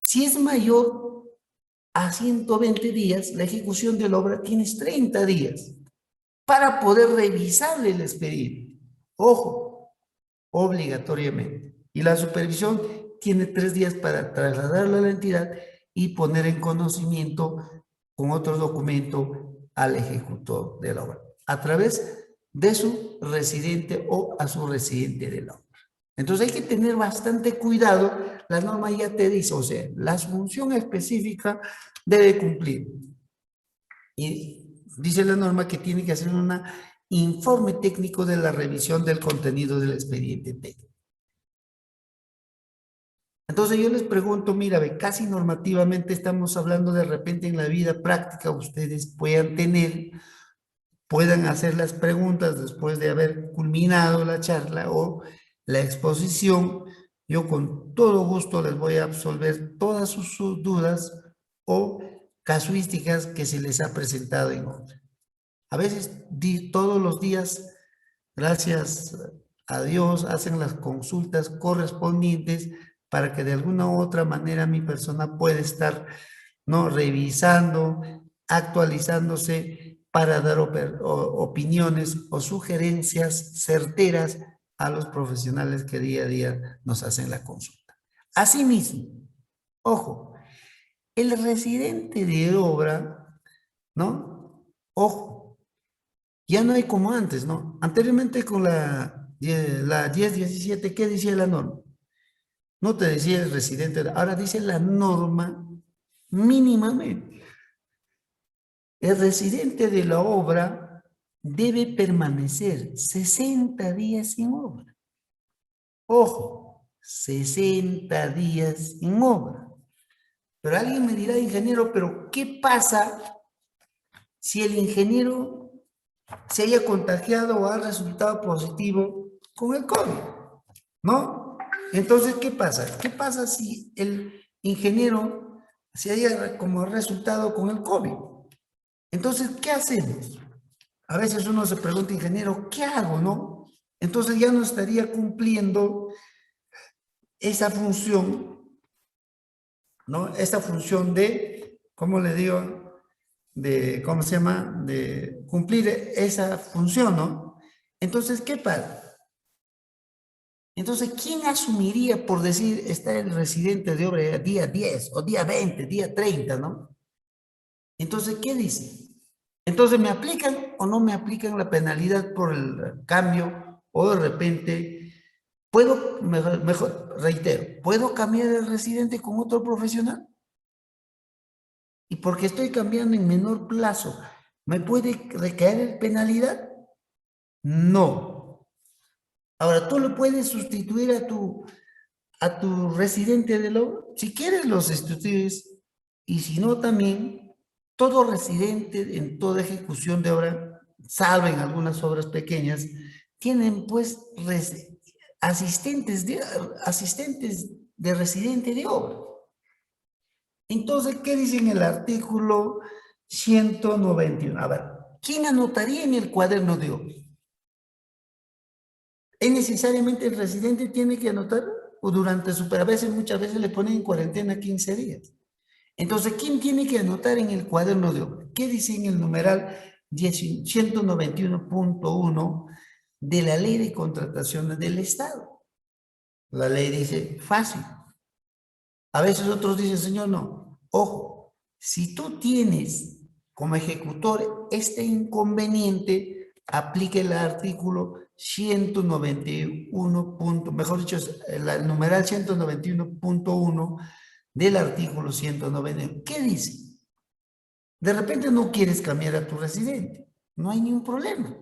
Si es mayor a 120 días, la ejecución de la obra tienes 30 días para poder revisarle el expediente. Ojo, obligatoriamente. Y la supervisión tiene 3 días para trasladarlo a la entidad y poner en conocimiento con otro documento al ejecutor de la obra, a través de su residente o a su residente de la obra. Entonces hay que tener bastante cuidado. La norma ya te dice, o sea, la función específica debe cumplir. Y dice la norma que tiene que hacer un informe técnico de la revisión del contenido del expediente técnico. Entonces yo les pregunto, mira, casi normativamente estamos hablando de repente en la vida práctica, ustedes puedan hacer las preguntas después de haber culminado la charla o la exposición. Yo con todo gusto les voy a absolver todas sus dudas o casuísticas que se les ha presentado en otra. A veces, todos los días, gracias a Dios, hacen las consultas correspondientes para que de alguna u otra manera mi persona pueda estar, ¿no?, revisando, actualizándose para dar opiniones o sugerencias certeras a los profesionales que día a día nos hacen la consulta. Asimismo, ojo, el residente de obra, ¿no? Ojo, ya no hay como antes, ¿no? Anteriormente con la 1017, ¿qué decía la norma? No te decía el residente, ahora dice la norma mínimamente. El residente de la obra debe permanecer 60 días sin obra. Ojo, 60 días sin obra. Pero alguien me dirá, ingeniero, pero ¿qué pasa si el ingeniero se haya contagiado o ha resultado positivo con el COVID? ¿No? Entonces, ¿qué pasa? ¿Qué pasa si el ingeniero se haya como resultado con el COVID? Entonces, ¿qué hacemos? A veces uno se pregunta, ingeniero, ¿qué hago, no? Entonces ya no estaría cumpliendo esa función, ¿no? Esa función de, ¿cómo le digo? De, ¿cómo se llama? De cumplir esa función, ¿no? Entonces, ¿qué pasa? Entonces, ¿quién asumiría, por decir, está el residente de obra día 10 o día 20, día 30, ¿no? Entonces, ¿qué dice? Entonces, ¿me aplican o no me aplican la penalidad por el cambio? O de repente, mejor, reitero, ¿puedo cambiar el residente con otro profesional? Y porque estoy cambiando en menor plazo, ¿me puede recaer penalidad? No. Ahora, tú lo puedes sustituir a tu residente de obra. Si quieres, los sustituyes. Y si no, también, todo residente en toda ejecución de obra, salvo en algunas obras pequeñas, tienen pues asistentes de residente de obra. Entonces, ¿qué dice en el artículo 191? A ver, ¿quién anotaría en el cuaderno de obra? ¿Es necesariamente el residente tiene que anotar? O durante a veces, muchas veces le ponen en cuarentena 15 días. Entonces, ¿quién tiene que anotar en el cuaderno de obra? ¿Qué dice en el numeral 191.1 de la Ley de Contrataciones del Estado? La ley dice fácil. A veces otros dicen, señor, no. Ojo, si tú tienes como ejecutor este inconveniente, aplique el artículo 191. Mejor dicho, el numeral 191.1 del artículo 191. ¿Qué dice? De repente no quieres cambiar a tu residente. No hay ningún problema.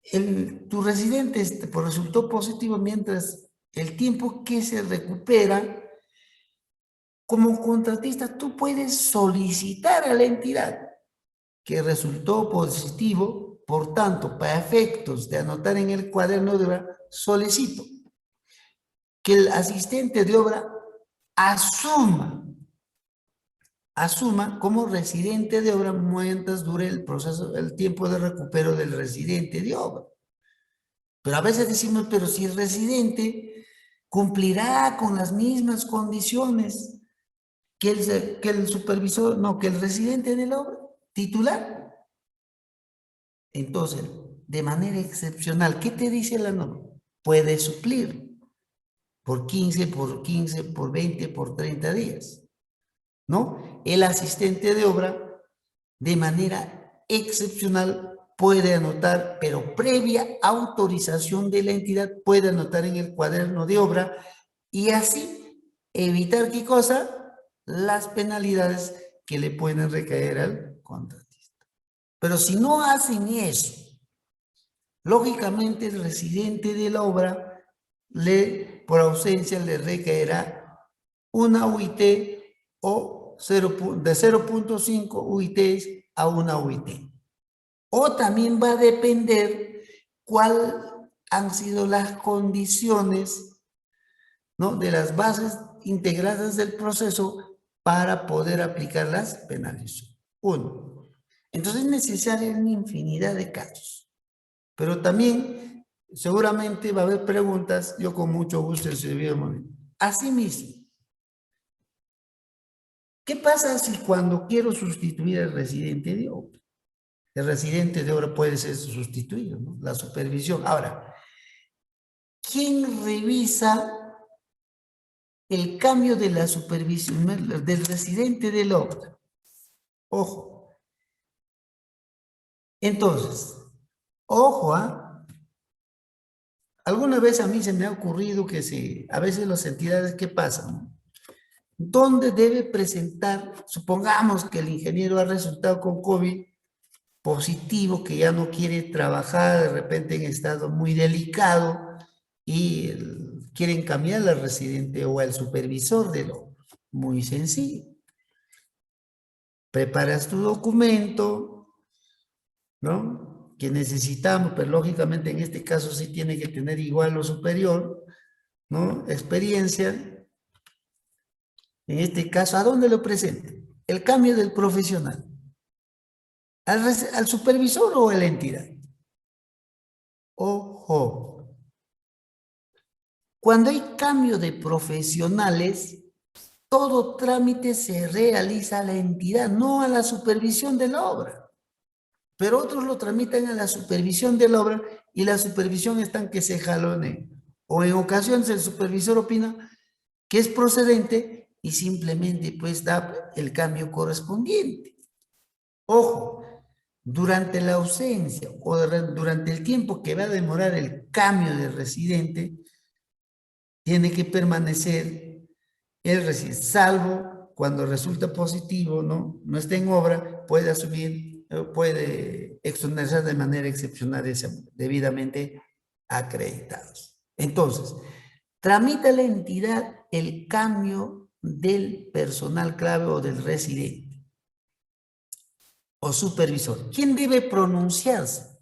Tu residente pues, resultó positivo mientras el tiempo que se recupera. Como contratista, tú puedes solicitar a la entidad que resultó positivo, por tanto, para efectos de anotar en el cuaderno de obra, solicito que el asistente de obra asuma como residente de obra mientras dure el proceso, el tiempo de recupero del residente de obra. Pero a veces decimos, pero si el residente cumplirá con las mismas condiciones que el supervisor, no, que el residente de la obra titular. Entonces, de manera excepcional, ¿qué te dice la norma? Puede suplir por 15, por 15, por 20, por 30 días, ¿no? El asistente de obra, de manera excepcional, puede anotar, pero previa autorización de la entidad, puede anotar en el cuaderno de obra y así evitar, ¿qué cosa? Las penalidades que le pueden recaer al contratista. Pero si no hacen eso, lógicamente el residente de la obra, por ausencia, le recaerá una UIT o de 0.5 UITs a una UIT. O también va a depender cuáles han sido las condiciones, ¿no?, de las bases integradas del proceso para poder aplicar las penalizaciones. Uno. Entonces es necesaria una infinidad de casos. Pero también seguramente va a haber preguntas, yo con mucho gusto les voy a mover. Asimismo, ¿qué pasa si cuando quiero sustituir al residente de obra? El residente de obra puede ser sustituido, ¿no? La supervisión. Ahora, ¿quién revisa el cambio de la supervisión del residente de la obra? Ojo. Entonces, ojo, alguna vez a mí se me ha ocurrido que a veces las entidades, ¿qué pasan? ¿Dónde debe presentar? Supongamos que el ingeniero ha resultado con COVID positivo, que ya no quiere trabajar, de repente en estado muy delicado, y quieren cambiar al residente o al supervisor de lo muy sencillo. Preparas tu documento, ¿no?, que necesitamos, pero lógicamente en este caso sí tiene que tener igual o superior, ¿no?, experiencia. En este caso, ¿a dónde lo presenta? El cambio del profesional. ¿Al supervisor o a la entidad? Ojo. Cuando hay cambio de profesionales, todo trámite se realiza a la entidad, no a la supervisión de la obra. Pero otros lo tramitan a la supervisión de la obra y la supervisión está en que se jalone. O en ocasiones el supervisor opina que es procedente y simplemente pues da el cambio correspondiente. Ojo, durante la ausencia o durante el tiempo que va a demorar el cambio de residente, tiene que permanecer el residente, salvo cuando resulta positivo, no está en obra, puede asumir, puede exonerarse de manera excepcional, debidamente acreditados. Entonces, tramita la entidad el cambio del personal clave o del residente o supervisor. ¿Quién debe pronunciarse?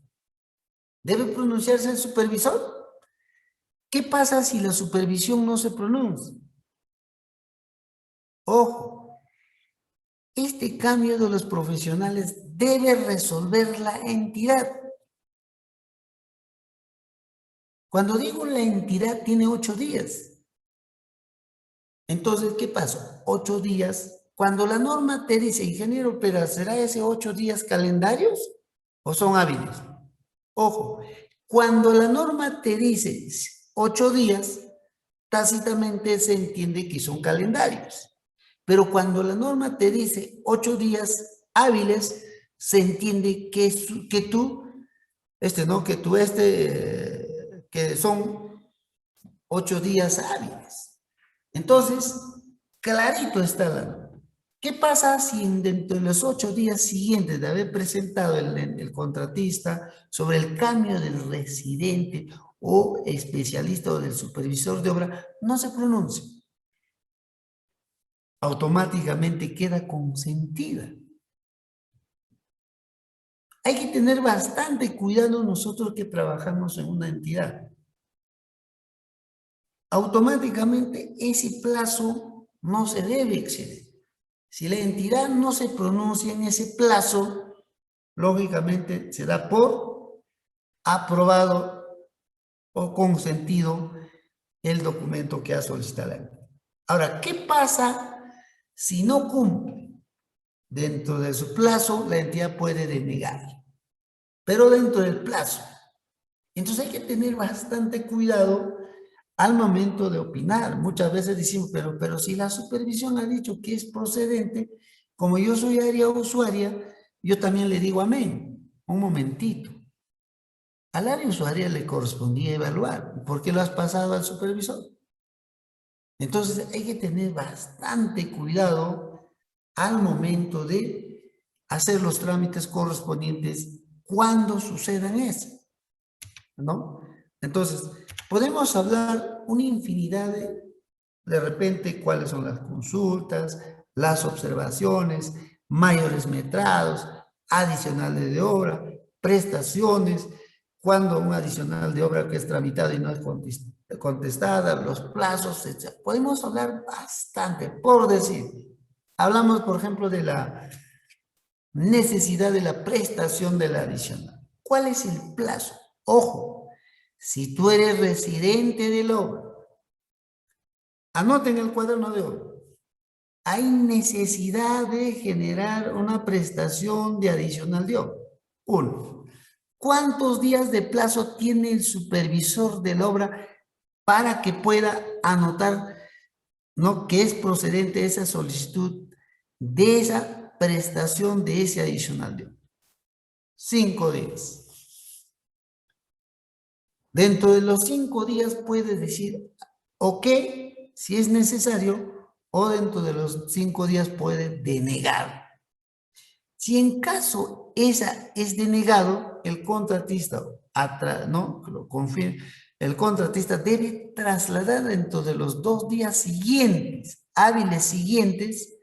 ¿Debe pronunciarse el supervisor? ¿Qué pasa si la supervisión no se pronuncia? Ojo, este cambio de los profesionales debe resolver la entidad. Cuando digo la entidad, tiene 8 días. Entonces, ¿qué pasa? 8 días. Cuando la norma te dice, ingeniero, pero ¿será ese 8 días calendarios o son hábiles? Ojo, cuando la norma te dice 8 días, tácitamente se entiende que son calendarios. Pero cuando la norma te dice 8 días hábiles, se entiende que son 8 días hábiles. Entonces, clarito está la norma. ¿Qué pasa si dentro de los 8 días siguientes de haber presentado el contratista sobre el cambio del residente o especialista o del supervisor de obra no se pronuncia? Automáticamente queda consentida. Hay que tener bastante cuidado nosotros que trabajamos en una entidad. Automáticamente ese plazo no se debe exceder. Si la entidad no se pronuncia en ese plazo, lógicamente se da por aprobado o consentido el documento que ha solicitado la entidad. Ahora, ¿qué pasa si no cumple? Dentro de su plazo, la entidad puede denegar, pero dentro del plazo. Entonces hay que tener bastante cuidado al momento de opinar. Muchas veces decimos, pero si la supervisión ha dicho que es procedente, como yo soy área usuaria, yo también le digo amén. Un momentito. Al área usuaria le correspondía evaluar. ¿Por qué lo has pasado al supervisor? Entonces hay que tener bastante cuidado al momento de hacer los trámites correspondientes cuando sucedan eso, ¿no? Entonces, podemos hablar una infinidad de repente cuáles son las consultas, las observaciones, mayores metrados, adicionales de obra, prestaciones, cuando un adicional de obra que es tramitado y no es contestada, los plazos, etc. Podemos hablar bastante, por decir, hablamos por ejemplo de la necesidad de la prestación de la adicional. ¿Cuál es el plazo? Ojo, si tú eres residente de la obra, anoten el cuaderno de obra. Hay necesidad de generar una prestación de adicional de obra. Uno, ¿cuántos días de plazo tiene el supervisor de la obra para que pueda anotar, ¿no?, que es procedente esa solicitud de esa prestación de ese adicional de obra? 5 días. Dentro de los 5 días puedes decir, ok, si es necesario, o dentro de los 5 días puede denegar. Si en caso esa es denegado, el contratista, ¿no?, lo confirma, el contratista debe trasladar dentro de los 2 días siguientes, hábiles siguientes,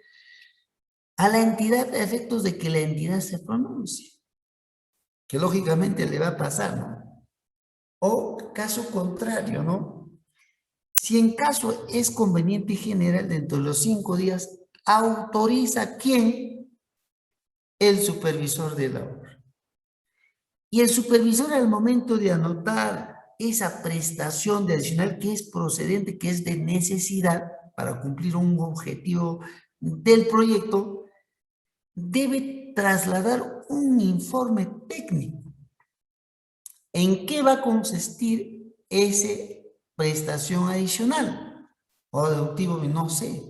a la entidad a efectos de que la entidad se pronuncie, que lógicamente le va a pasar, ¿no? O caso contrario, ¿no? Si en caso es conveniente y general, dentro de los 5 días, autoriza ¿quién? El supervisor de la obra. Y el supervisor al momento de anotar esa prestación de adicional que es procedente, que es de necesidad para cumplir un objetivo del proyecto, debe trasladar un informe técnico. ¿En qué va a consistir esa prestación adicional o deductivo? No sé.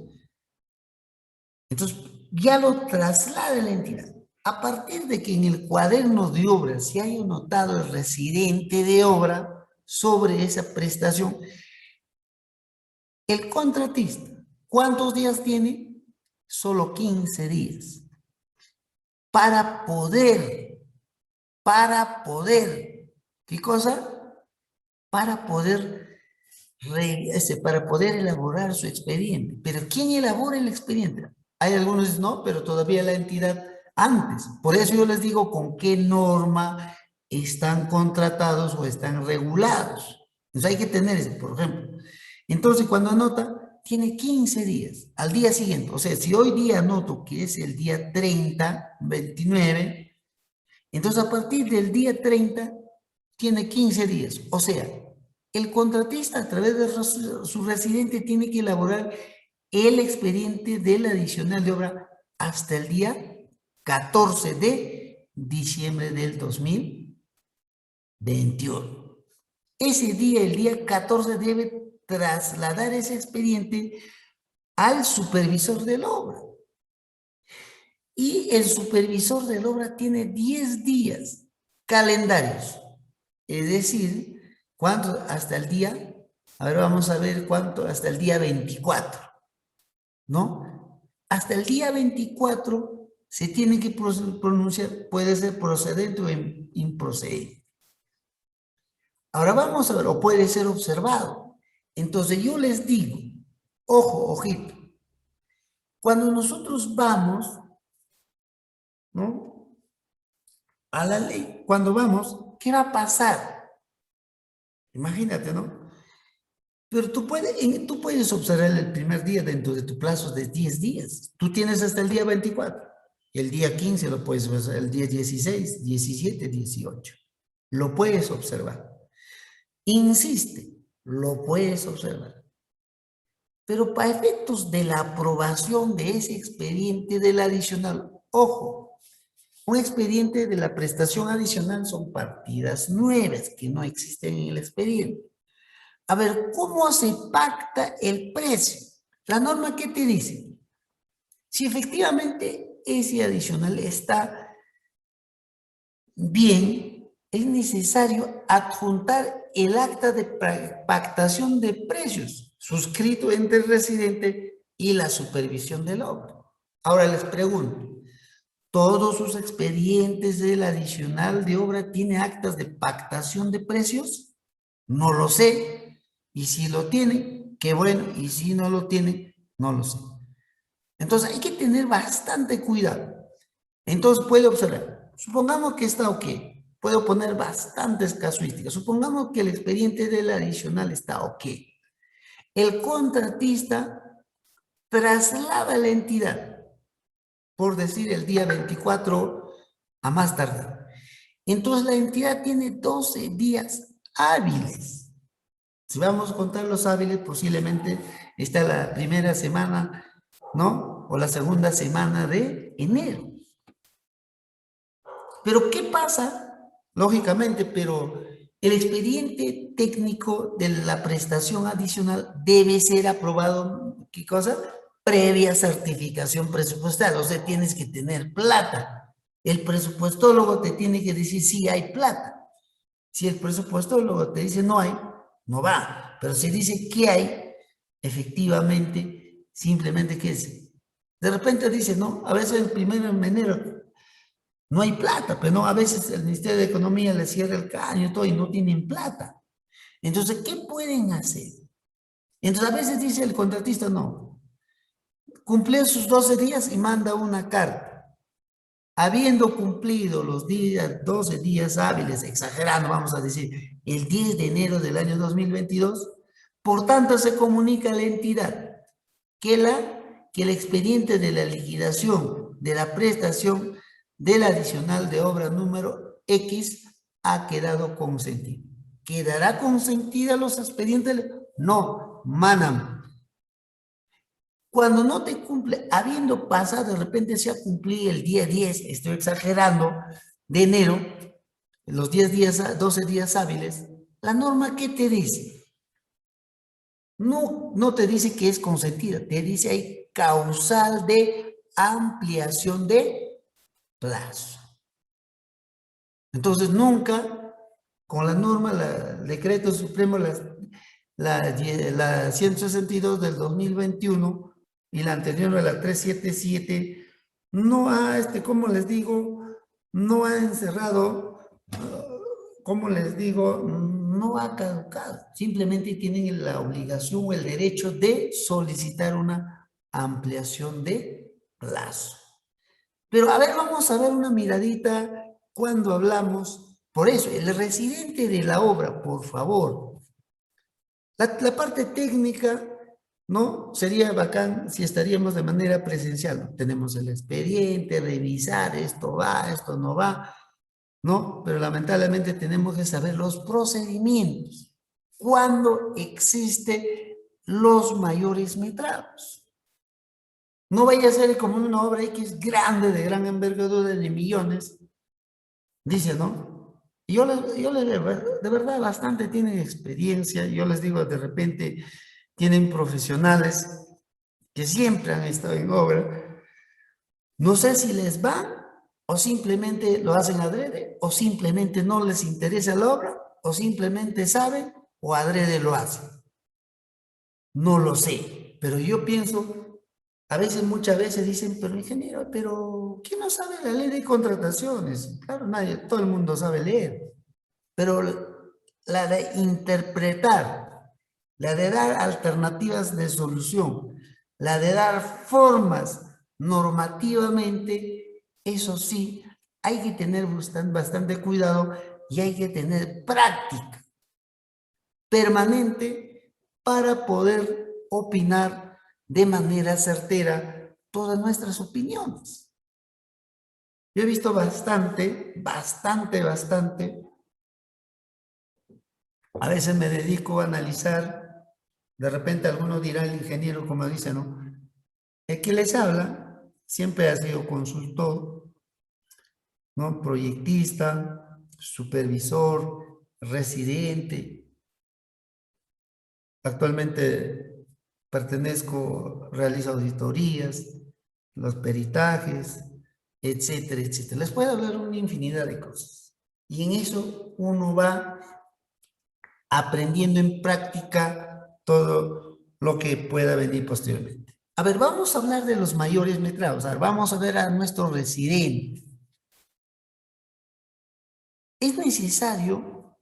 Entonces, ya lo traslada la entidad. A partir de que en el cuaderno de obra se haya anotado el residente de obra sobre esa prestación, el contratista, ¿cuántos días tiene? Solo 15 días. Para poder, ¿qué cosa? Para poder elaborar su expediente. ¿Pero quién elabora el expediente? Hay algunos que dicen, no, pero todavía la entidad antes. Por eso yo les digo con qué norma están contratados o están regulados. Entonces hay que tener ese, por ejemplo. Entonces cuando anota, tiene 15 días. Al día siguiente, o sea, si hoy día anoto que es el día 30, 29, entonces a partir del día 30 tiene 15 días. O sea, el contratista a través de su residente tiene que elaborar el expediente del adicional de obra hasta el día 14 de diciembre del 2021. Ese día, el día 14, debe trasladar ese expediente al supervisor de la obra. Y el supervisor de la obra tiene 10 días calendarios. Es decir, ¿cuánto? Hasta el día, a ver, vamos a ver cuánto, hasta el día 24, ¿no? Hasta el día 24 se tiene que pronunciar, puede ser procedente o improcedente. Ahora vamos a ver, o puede ser observado. Entonces yo les digo, ojo, ojito, cuando nosotros vamos, ¿no?, a la ley, cuando vamos, ¿qué va a pasar? Imagínate, ¿no? Pero tú puedes observar el primer día dentro de tu plazo de 10 días. Tú tienes hasta el día 24. El día 15 lo puedes observar, el día 16, 17, 18. Lo puedes observar. insiste, lo puedes observar. Pero para efectos de la aprobación de ese expediente del adicional, ojo, un expediente de la prestación adicional son partidas nuevas que no existen en el expediente. A ver, ¿cómo se pacta el precio? La norma, ¿qué te dice? Si efectivamente ese adicional está bien, es necesario adjuntar el acta de pactación de precios suscrito entre el residente y la supervisión de la obra. Ahora les pregunto, ¿todos sus expedientes del adicional de obra tiene actas de pactación de precios? No lo sé. Y si lo tiene, qué bueno. Y si no lo tiene, no lo sé. Entonces hay que tener bastante cuidado. Entonces puede observar. Supongamos que está ok. Puedo poner bastantes casuísticas. Supongamos que el expediente del adicional está ok. El contratista traslada la entidad, por decir el día 24 a más tardar. Entonces la entidad tiene 12 días hábiles. Si vamos a contar los hábiles, posiblemente está la primera semana, ¿no? O la segunda semana de enero. Pero ¿qué pasa? Lógicamente, pero el expediente técnico de la prestación adicional debe ser aprobado, ¿qué cosa? Previa certificación presupuestal, o sea, tienes que tener plata. El presupuestólogo te tiene que decir si hay plata. Si el presupuestólogo te dice no hay, no va. Pero si dice que hay, efectivamente, simplemente ¿qué es? De repente dice, no, a veces el 1 de enero no hay plata, pero no, a veces el Ministerio de Economía le cierra el caño y todo y no tienen plata. Entonces, ¿qué pueden hacer? Entonces, a veces dice el contratista, no, cumple sus 12 días y manda una carta. Habiendo cumplido los 12 días hábiles, exagerando, vamos a decir, el 10 de enero del año 2022, por tanto se comunica a la entidad que el expediente de la liquidación de la prestación del adicional de obra número X ha quedado consentido. ¿Quedará consentida los expedientes? No, manam. Cuando no te cumple, habiendo pasado, de repente se ha cumplido el día 10, estoy exagerando, de enero, los 10 días, 12 días hábiles, la norma, ¿qué te dice? No, no te dice que es consentida, te dice ahí causal de ampliación de plazo. Entonces, nunca, con la norma, el decreto supremo, la 162 del 2021 y la anterior, la 377, no ha, ¿cómo les digo? No ha encerrado, ¿cómo les digo? No ha caducado. Simplemente tienen la obligación o el derecho de solicitar una ampliación de plazo. Pero a ver, vamos a dar una miradita cuando hablamos. Por eso, el residente de la obra, por favor. La parte técnica, ¿no? Sería bacán si estaríamos de manera presencial, ¿no? Tenemos el expediente, revisar, esto va, esto no va, ¿no? Pero lamentablemente tenemos que saber los procedimientos. Cuando existen los mayores metrados. No vaya a ser como una obra X grande, de gran envergadura, de millones, dice, ¿no? Y yo de verdad, bastante tienen experiencia. Yo les digo, de repente, tienen profesionales que siempre han estado en obra. No sé si les va o simplemente lo hacen adrede o simplemente no les interesa la obra o simplemente saben o adrede lo hacen. No lo sé, pero yo pienso, a veces, muchas veces dicen, pero ingeniero, pero ¿quién no sabe la ley de contrataciones? Claro, nadie, todo el mundo sabe leer, pero la de interpretar, la de dar alternativas de solución, la de dar formas normativamente, eso sí, hay que tener bastante cuidado y hay que tener práctica permanente para poder opinar de manera certera todas nuestras opiniones. Yo he visto bastante A veces me dedico a analizar, de repente alguno dirá el ingeniero, como dice, ¿no? El que les habla siempre ha sido consultor, ¿no? Proyectista, supervisor, residente. Actualmente realizo auditorías, los peritajes, etcétera, etcétera. Les puedo hablar una infinidad de cosas. Y en eso uno va aprendiendo en práctica todo lo que pueda venir posteriormente. A ver, vamos a hablar de los mayores metrados. A ver, vamos a ver a nuestro residente. Es necesario,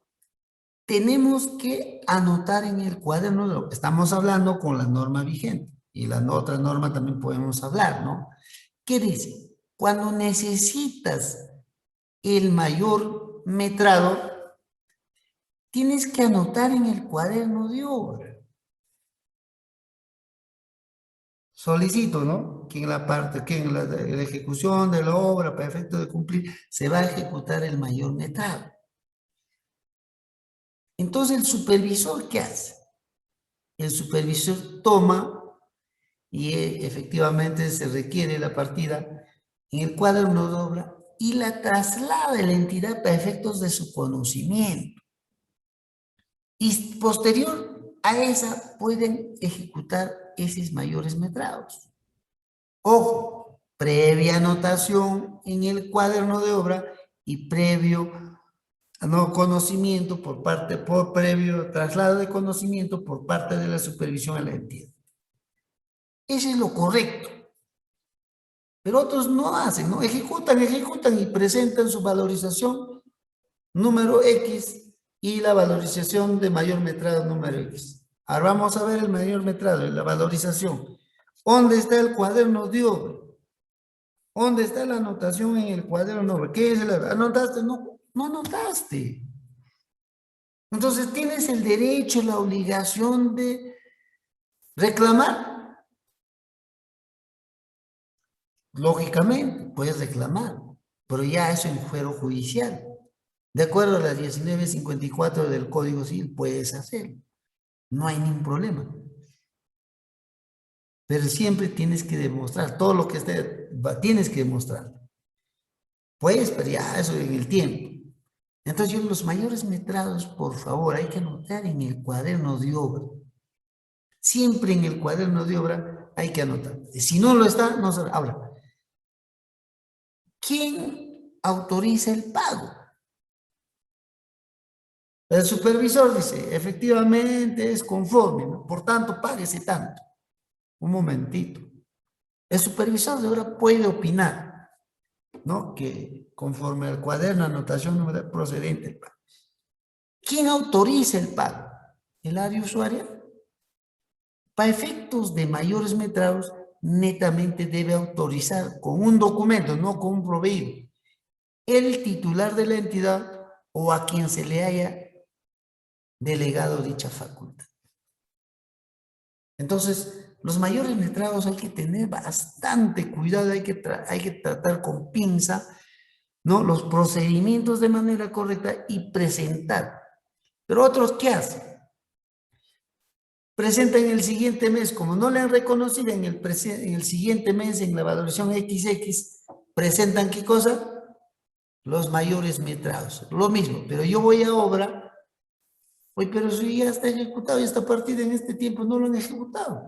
tenemos que anotar en el cuaderno de lo que estamos hablando con la norma vigente. Y la otra norma también podemos hablar, ¿no? ¿Qué dice? Cuando necesitas el mayor metrado, tienes que anotar en el cuaderno de obra. Solicito, ¿no? Que en la parte, que en la ejecución de la obra, para efecto de cumplir, se va a ejecutar el mayor metrado. Entonces, ¿el supervisor qué hace? El supervisor toma y efectivamente se requiere la partida en el cuaderno de obra y la traslada a la entidad para efectos de su conocimiento. Y posterior a esa pueden ejecutar esos mayores metrados. Ojo, previa anotación en el cuaderno de obra y previo conocimiento previo traslado de conocimiento por parte de la supervisión a la entidad. Eso es lo correcto. Pero otros no hacen, ¿no? Ejecutan y presentan su valorización número X y la valorización de mayor metrado número X. Ahora vamos a ver el mayor metrado y la valorización. ¿Dónde está el cuaderno de obra? ¿Dónde está la anotación en el cuaderno de obra? ¿Qué es la anotaste? No, no anotaste. Entonces tienes el derecho, la obligación de reclamar. Lógicamente, puedes reclamar, pero ya eso en fuero judicial. De acuerdo a la 1954 del Código Civil, puedes hacerlo. No hay ningún problema. Pero siempre tienes que demostrar, todo lo que esté, tienes que demostrar. Pues, pero ya eso en el tiempo. Entonces, yo los mayores metrados, por favor, hay que anotar en el cuaderno de obra. Siempre en el cuaderno de obra hay que anotar. Si no lo está, no se habla. ¿Quién autoriza el pago? El supervisor dice, efectivamente es conforme, ¿no? Por tanto, páguese tanto. Un momentito. El supervisor de obra puede opinar, ¿no? Que conforme al cuaderno, anotación procedente el pago. ¿Quién autoriza el pago? ¿El área usuaria? Para efectos de mayores metrados, netamente debe autorizar con un documento, no con un proveído, el titular de la entidad o a quien se le haya delegado dicha facultad. Entonces, los mayores metrados hay que tener bastante cuidado, hay que tratar con pinza, ¿no? Los procedimientos de manera correcta y presentar. Pero otros, ¿qué hacen? Presentan el siguiente mes, como no le han reconocido en el siguiente mes, en la valoración XX, presentan ¿qué cosa? Los mayores metrados. Lo mismo, pero yo voy a obra, oye, pero si ya está ejecutado, esta partida en este tiempo no lo han ejecutado.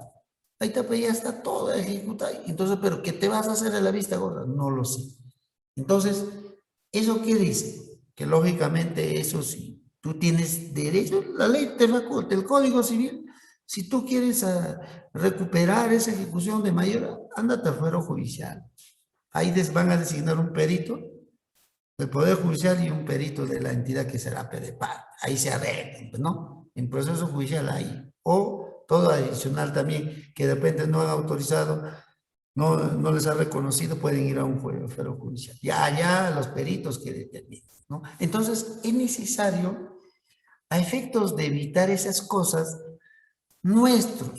Ahí está, pues ya está todo ejecutado. Entonces, ¿pero qué te vas a hacer a la vista gorda? No lo sé. Entonces, ¿eso qué dice? Que lógicamente eso sí, tú tienes derecho, la ley te faculta, el Código Civil, si tú quieres recuperar esa ejecución de mayor, ándate al fuero judicial. Ahí van a designar un perito del Poder Judicial y un perito de la entidad que será PEDEPAR. Ahí se arreglan, ¿no? En proceso judicial ahí. O todo adicional también, que de repente no han autorizado, no les ha reconocido, pueden ir a un fuero judicial. Ya los peritos que determinen, ¿no? Entonces, es necesario, a efectos de evitar esas cosas, nuestros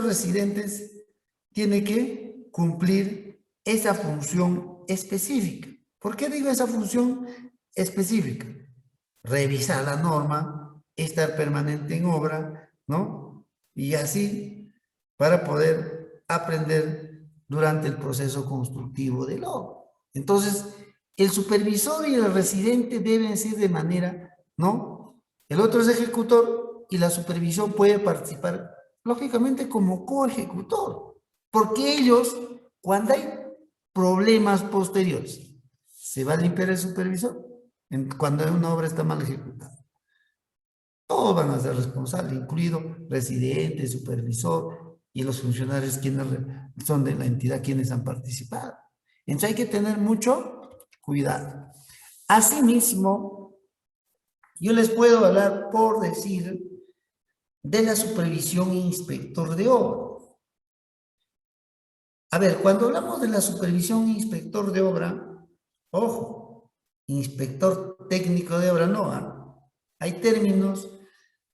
residentes tienen que cumplir esa función específica. ¿Por qué digo esa función específica? revisar la norma, estar permanente en obra, ¿no? Y así para poder aprender durante el proceso constructivo del obra. Entonces, el supervisor y el residente deben ser de manera, ¿no? El otro es ejecutor y la supervisión puede participar, lógicamente, como coejecutor, porque ellos, cuando hay problemas posteriores, ¿se va a limpiar el supervisor? Cuando una obra está mal ejecutada. Todos van a ser responsables, incluido residente, supervisor y los funcionarios quienes son de la entidad quienes han participado. Entonces hay que tener mucho cuidado. Asimismo, yo les puedo hablar, por decir, de la supervisión e inspector de obra. A ver, cuando hablamos de la supervisión e inspector de obra, ojo, inspector técnico de obra no, ¿eh? Hay términos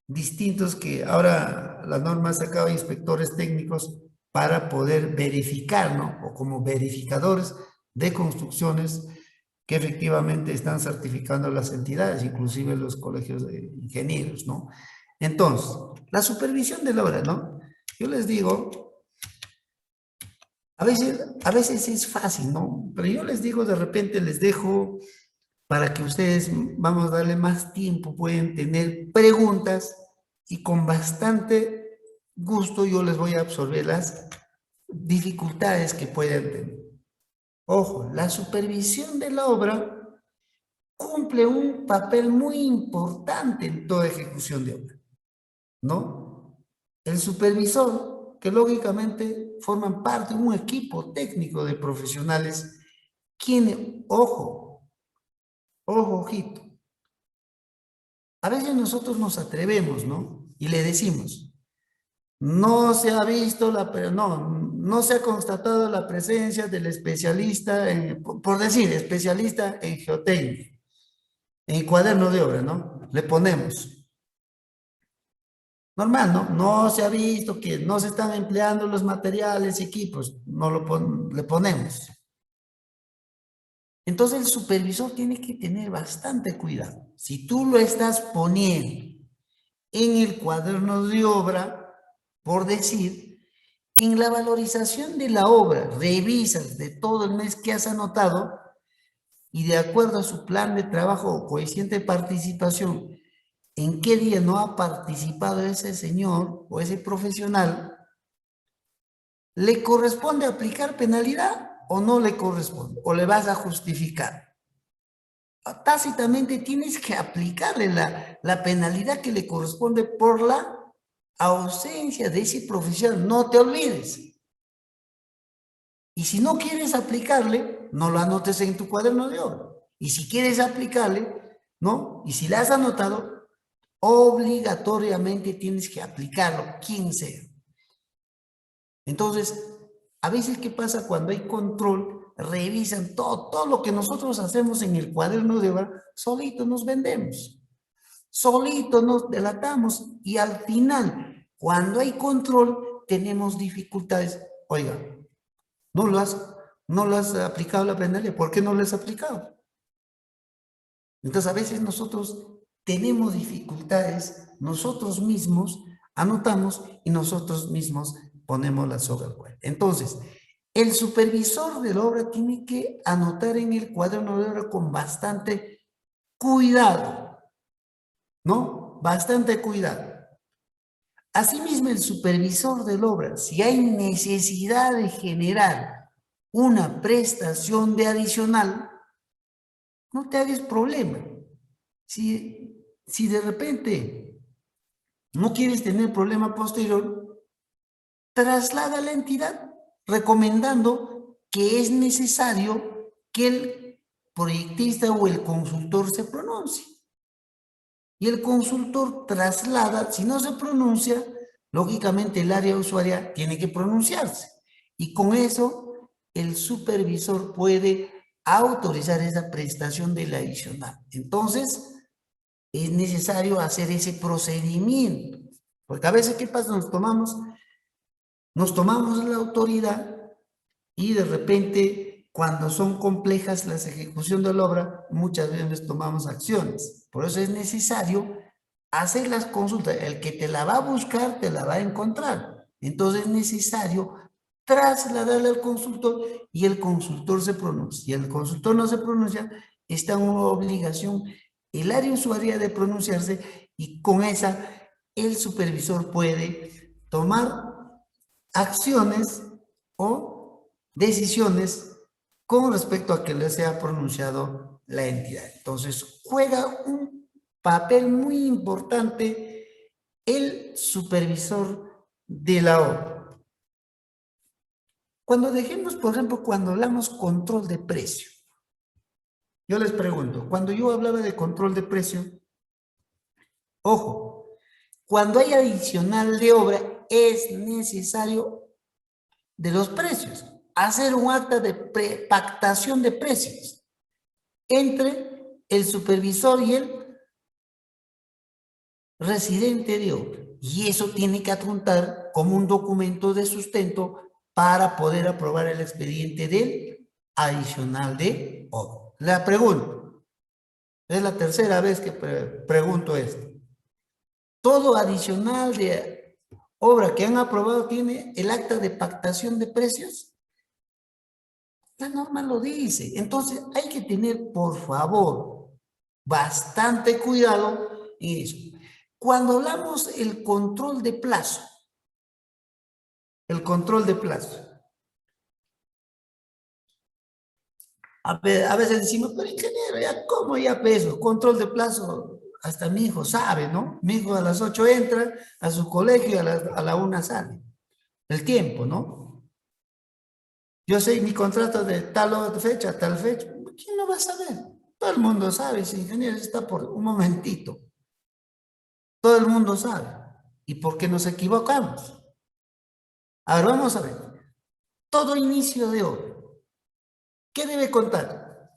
distintos que ahora la norma ha sacado inspectores técnicos para poder verificar, ¿no? O como verificadores de construcciones que efectivamente están certificando las entidades, inclusive los colegios de ingenieros, ¿no? Entonces, la supervisión de la obra, ¿no? Yo les digo, a veces es fácil, ¿no? Pero yo les digo, de repente les dejo para que ustedes, vamos a darle más tiempo, pueden tener preguntas y con bastante gusto yo les voy a absorber las dificultades que puedan tener. Ojo, la supervisión de la obra cumple un papel muy importante en toda ejecución de obra, ¿no? El supervisor, que lógicamente forman parte de un equipo técnico de profesionales, quienes, ojito, a veces nosotros nos atrevemos, ¿no? Y le decimos, no se ha visto no se ha constatado la presencia del especialista, por decir, especialista en geotécnica, en el cuaderno de obra, ¿no? Le ponemos. Normal, ¿no? No se ha visto que no se están empleando los materiales y equipos, le ponemos. Entonces el supervisor tiene que tener bastante cuidado. Si tú lo estás poniendo en el cuaderno de obra, por decir, en la valorización de la obra, revisas de todo el mes que has anotado y de acuerdo a su plan de trabajo o coeficiente de participación, en qué día no ha participado ese señor o ese profesional, ¿le corresponde aplicar penalidad o no le corresponde? ¿O le vas a justificar? Tácitamente tienes que aplicarle la penalidad que le corresponde por la ausencia de ese profesional. No te olvides. Y si no quieres aplicarle, no lo anotes en tu cuaderno de obra. Y si quieres aplicarle, ¿no? Y si le has anotado, obligatoriamente tienes que aplicarlo, quien sea. Entonces, a veces, ¿qué pasa cuando hay control? Revisan todo lo que nosotros hacemos en el cuaderno de obra, solito nos vendemos, solito nos delatamos y al final, cuando hay control, tenemos dificultades. Oiga, no lo has aplicado la penalidad, ¿por qué no lo has aplicado? Entonces, a veces nosotros tenemos dificultades, nosotros mismos anotamos y nosotros mismos ponemos la soga al cuello. Entonces, el supervisor de la obra tiene que anotar en el cuaderno de obra con bastante cuidado, ¿no? Bastante cuidado. Asimismo, el supervisor de la obra, si hay necesidad de generar una prestación de adicional, no te hagas problema. Si de repente no quieres tener problema posterior, traslada a la entidad recomendando que es necesario que el proyectista o el consultor se pronuncie. Y el consultor traslada, si no se pronuncia, lógicamente el área usuaria tiene que pronunciarse. Y con eso el supervisor puede autorizar esa prestación de la adicional. Entonces, es necesario hacer ese procedimiento. Porque a veces, ¿qué pasa? Nos tomamos la autoridad y de repente cuando son complejas las ejecución de la obra, muchas veces tomamos acciones. Por eso es necesario hacer las consultas. El que te la va a buscar, te la va a encontrar. Entonces es necesario trasladarle al consultor y el consultor se pronuncia. Y el consultor no se pronuncia, está en una obligación el área usuaria de pronunciarse y con esa el supervisor puede tomar acciones o decisiones con respecto a que le sea pronunciado la entidad. Entonces, juega un papel muy importante el supervisor de la obra. Cuando dejemos, por ejemplo, cuando hablamos control de precio, yo les pregunto, cuando yo hablaba de control de precio, ojo, cuando hay adicional de obra, es necesario de los precios, hacer un acta de pactación de precios entre el supervisor y el residente de obra. Y eso tiene que adjuntar como un documento de sustento para poder aprobar el expediente del adicional de obra. La pregunto, es la tercera vez que pregunto esto. Todo adicional de obra que han aprobado tiene el acta de pactación de precios. La norma lo dice. Entonces hay que tener, por favor, bastante cuidado en eso. Cuando hablamos el control de plazo, a veces decimos, pero ingeniero, ¿ya cómo ya peso? Control de plazo, hasta mi hijo sabe, ¿no? Mi hijo a las 8 entra a su colegio y a la 1 sale. El tiempo, ¿no? Yo sé mi contrato de tal fecha a tal fecha. ¿Quién lo va a saber? Todo el mundo sabe, si ingeniero está por un momentito. Todo el mundo sabe. ¿Y por qué nos equivocamos? A ver, vamos a ver. Todo inicio de obra. ¿Qué debe contar?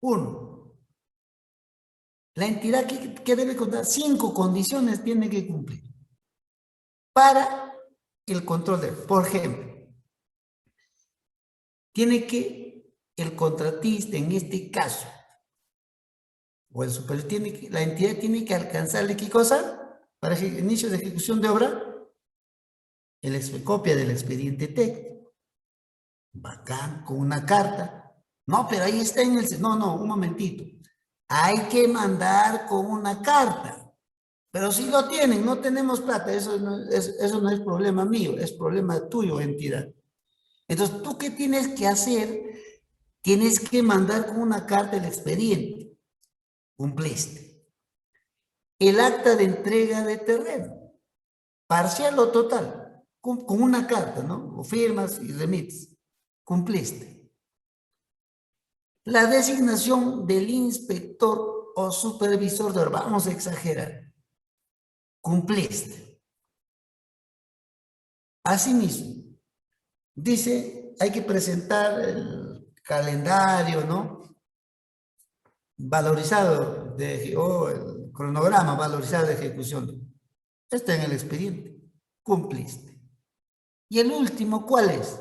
Uno, la entidad que debe contar 5 condiciones tiene que cumplir para el control de, por ejemplo, tiene que el contratista en este caso o el super tiene que, la entidad tiene que alcanzarle ¿qué cosa? Para el inicio de ejecución de obra, copia del expediente técnico. Bacán, con una carta. No, pero ahí está en el... No, un momentito. Hay que mandar con una carta. Pero si lo tienen, no tenemos plata, eso no es problema mío, es problema tuyo, entidad. Entonces, ¿tú qué tienes que hacer? Tienes que mandar con una carta el expediente. Cumpliste. El acta de entrega de terreno, parcial o total, con una carta, ¿no? O firmas y remites. Cumpliste. La designación del inspector o supervisor de obra, vamos a exagerar. Cumpliste. Asimismo, dice, hay que presentar el calendario, ¿no? Valorizado, o el cronograma valorizado de ejecución. Está en el expediente. Cumpliste. Y el último, ¿cuál es?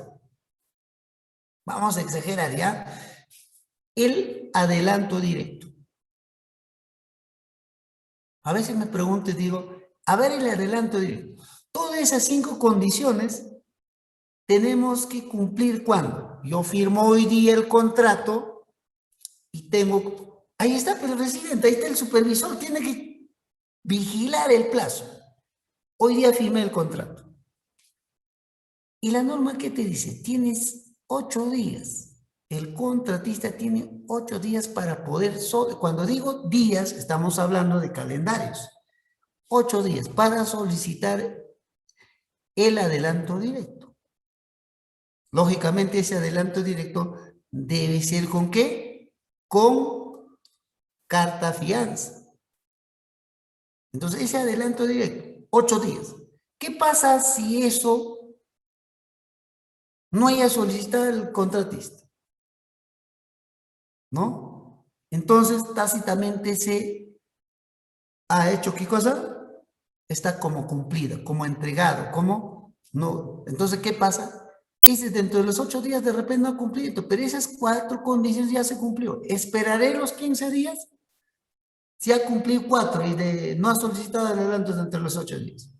Vamos a exagerar, ¿ya? El adelanto directo. A veces me pregunto y digo, a ver el adelanto directo. Todas esas 5 condiciones tenemos que cumplir cuando yo firmo hoy día el contrato y tengo, ahí está el residente, ahí está el supervisor, tiene que vigilar el plazo. Hoy día firmé el contrato. Y la norma, ¿qué te dice? Tienes 8 días. El contratista tiene 8 días para poder, cuando digo días, estamos hablando de calendarios. 8 días para solicitar el adelanto directo. Lógicamente, ese adelanto directo debe ser ¿con qué? Con carta fianza. Entonces, ese adelanto directo, 8 días. ¿Qué pasa si eso no haya solicitado el contratista? ¿No? Entonces, tácitamente se ha hecho ¿qué cosa? Está como cumplida, como entregado, como no. Entonces, ¿qué pasa? Ese dentro de los 8 días de repente no ha cumplido, pero esas 4 condiciones ya se cumplió. Esperaré los 15 días si ha cumplido 4 y no ha solicitado adelantos dentro de los 8 días.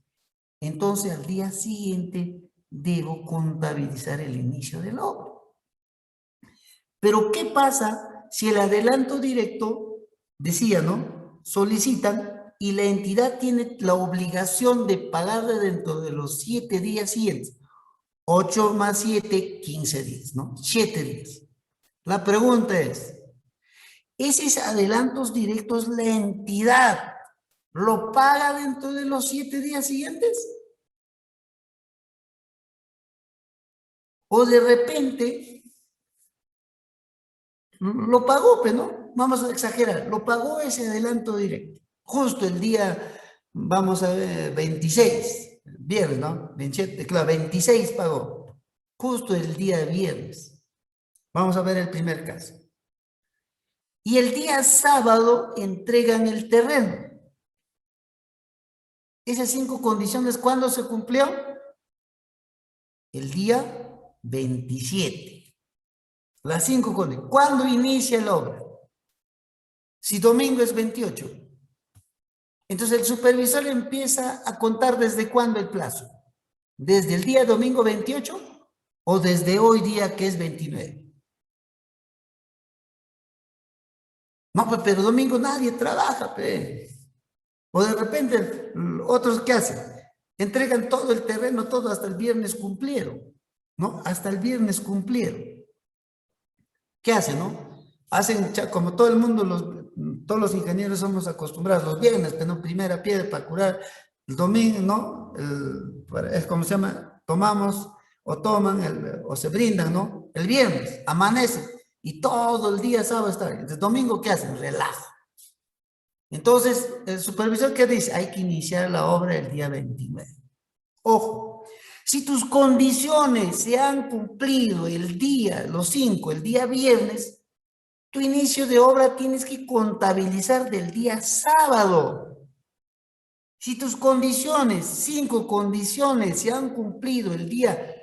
Entonces al día siguiente debo contabilizar el inicio de la obra. Pero ¿qué pasa si el adelanto directo, decía, ¿no? Solicitan y la entidad tiene la obligación de pagarle dentro de los 7 días siguientes? 8 más 7, 15 días, ¿no? 7 días. La pregunta es, ¿esos adelantos directos la entidad lo paga dentro de los 7 días siguientes? O de repente lo pagó, pero no, vamos a exagerar, lo pagó ese adelanto directo. Justo el día, vamos a ver, 26, viernes, ¿no? 27, claro, 26 pagó. Justo el día viernes. Vamos a ver el primer caso. Y el día sábado entregan el terreno. Esas 5 condiciones, ¿cuándo se cumplió? El día 27. Las 5 condiciones. ¿Cuándo inicia la obra? Si domingo es 28. Entonces el supervisor empieza a contar desde cuándo el plazo. ¿Desde el día domingo 28 o desde hoy día que es 29? No, pues, pero domingo nadie trabaja, pues. O de repente, otros, ¿qué hacen? Entregan todo el terreno, todo hasta el viernes cumplieron, ¿no? Hasta el viernes cumplieron. ¿Qué hacen, no? Hacen, como todo el mundo, todos los ingenieros somos acostumbrados, los viernes, pero no, primera piedra para curar, el domingo, ¿no? Es como se llama, tomamos o toman, o se brindan, ¿no? El viernes, amanece, y todo el día sábado está. El domingo, ¿qué hacen? Relajo. Entonces, el supervisor, ¿qué dice? Hay que iniciar la obra el día 29. Ojo, si tus condiciones se han cumplido el día, los 5, el día viernes, tu inicio de obra tienes que contabilizar del día sábado. Si tus condiciones, 5 condiciones se han cumplido el día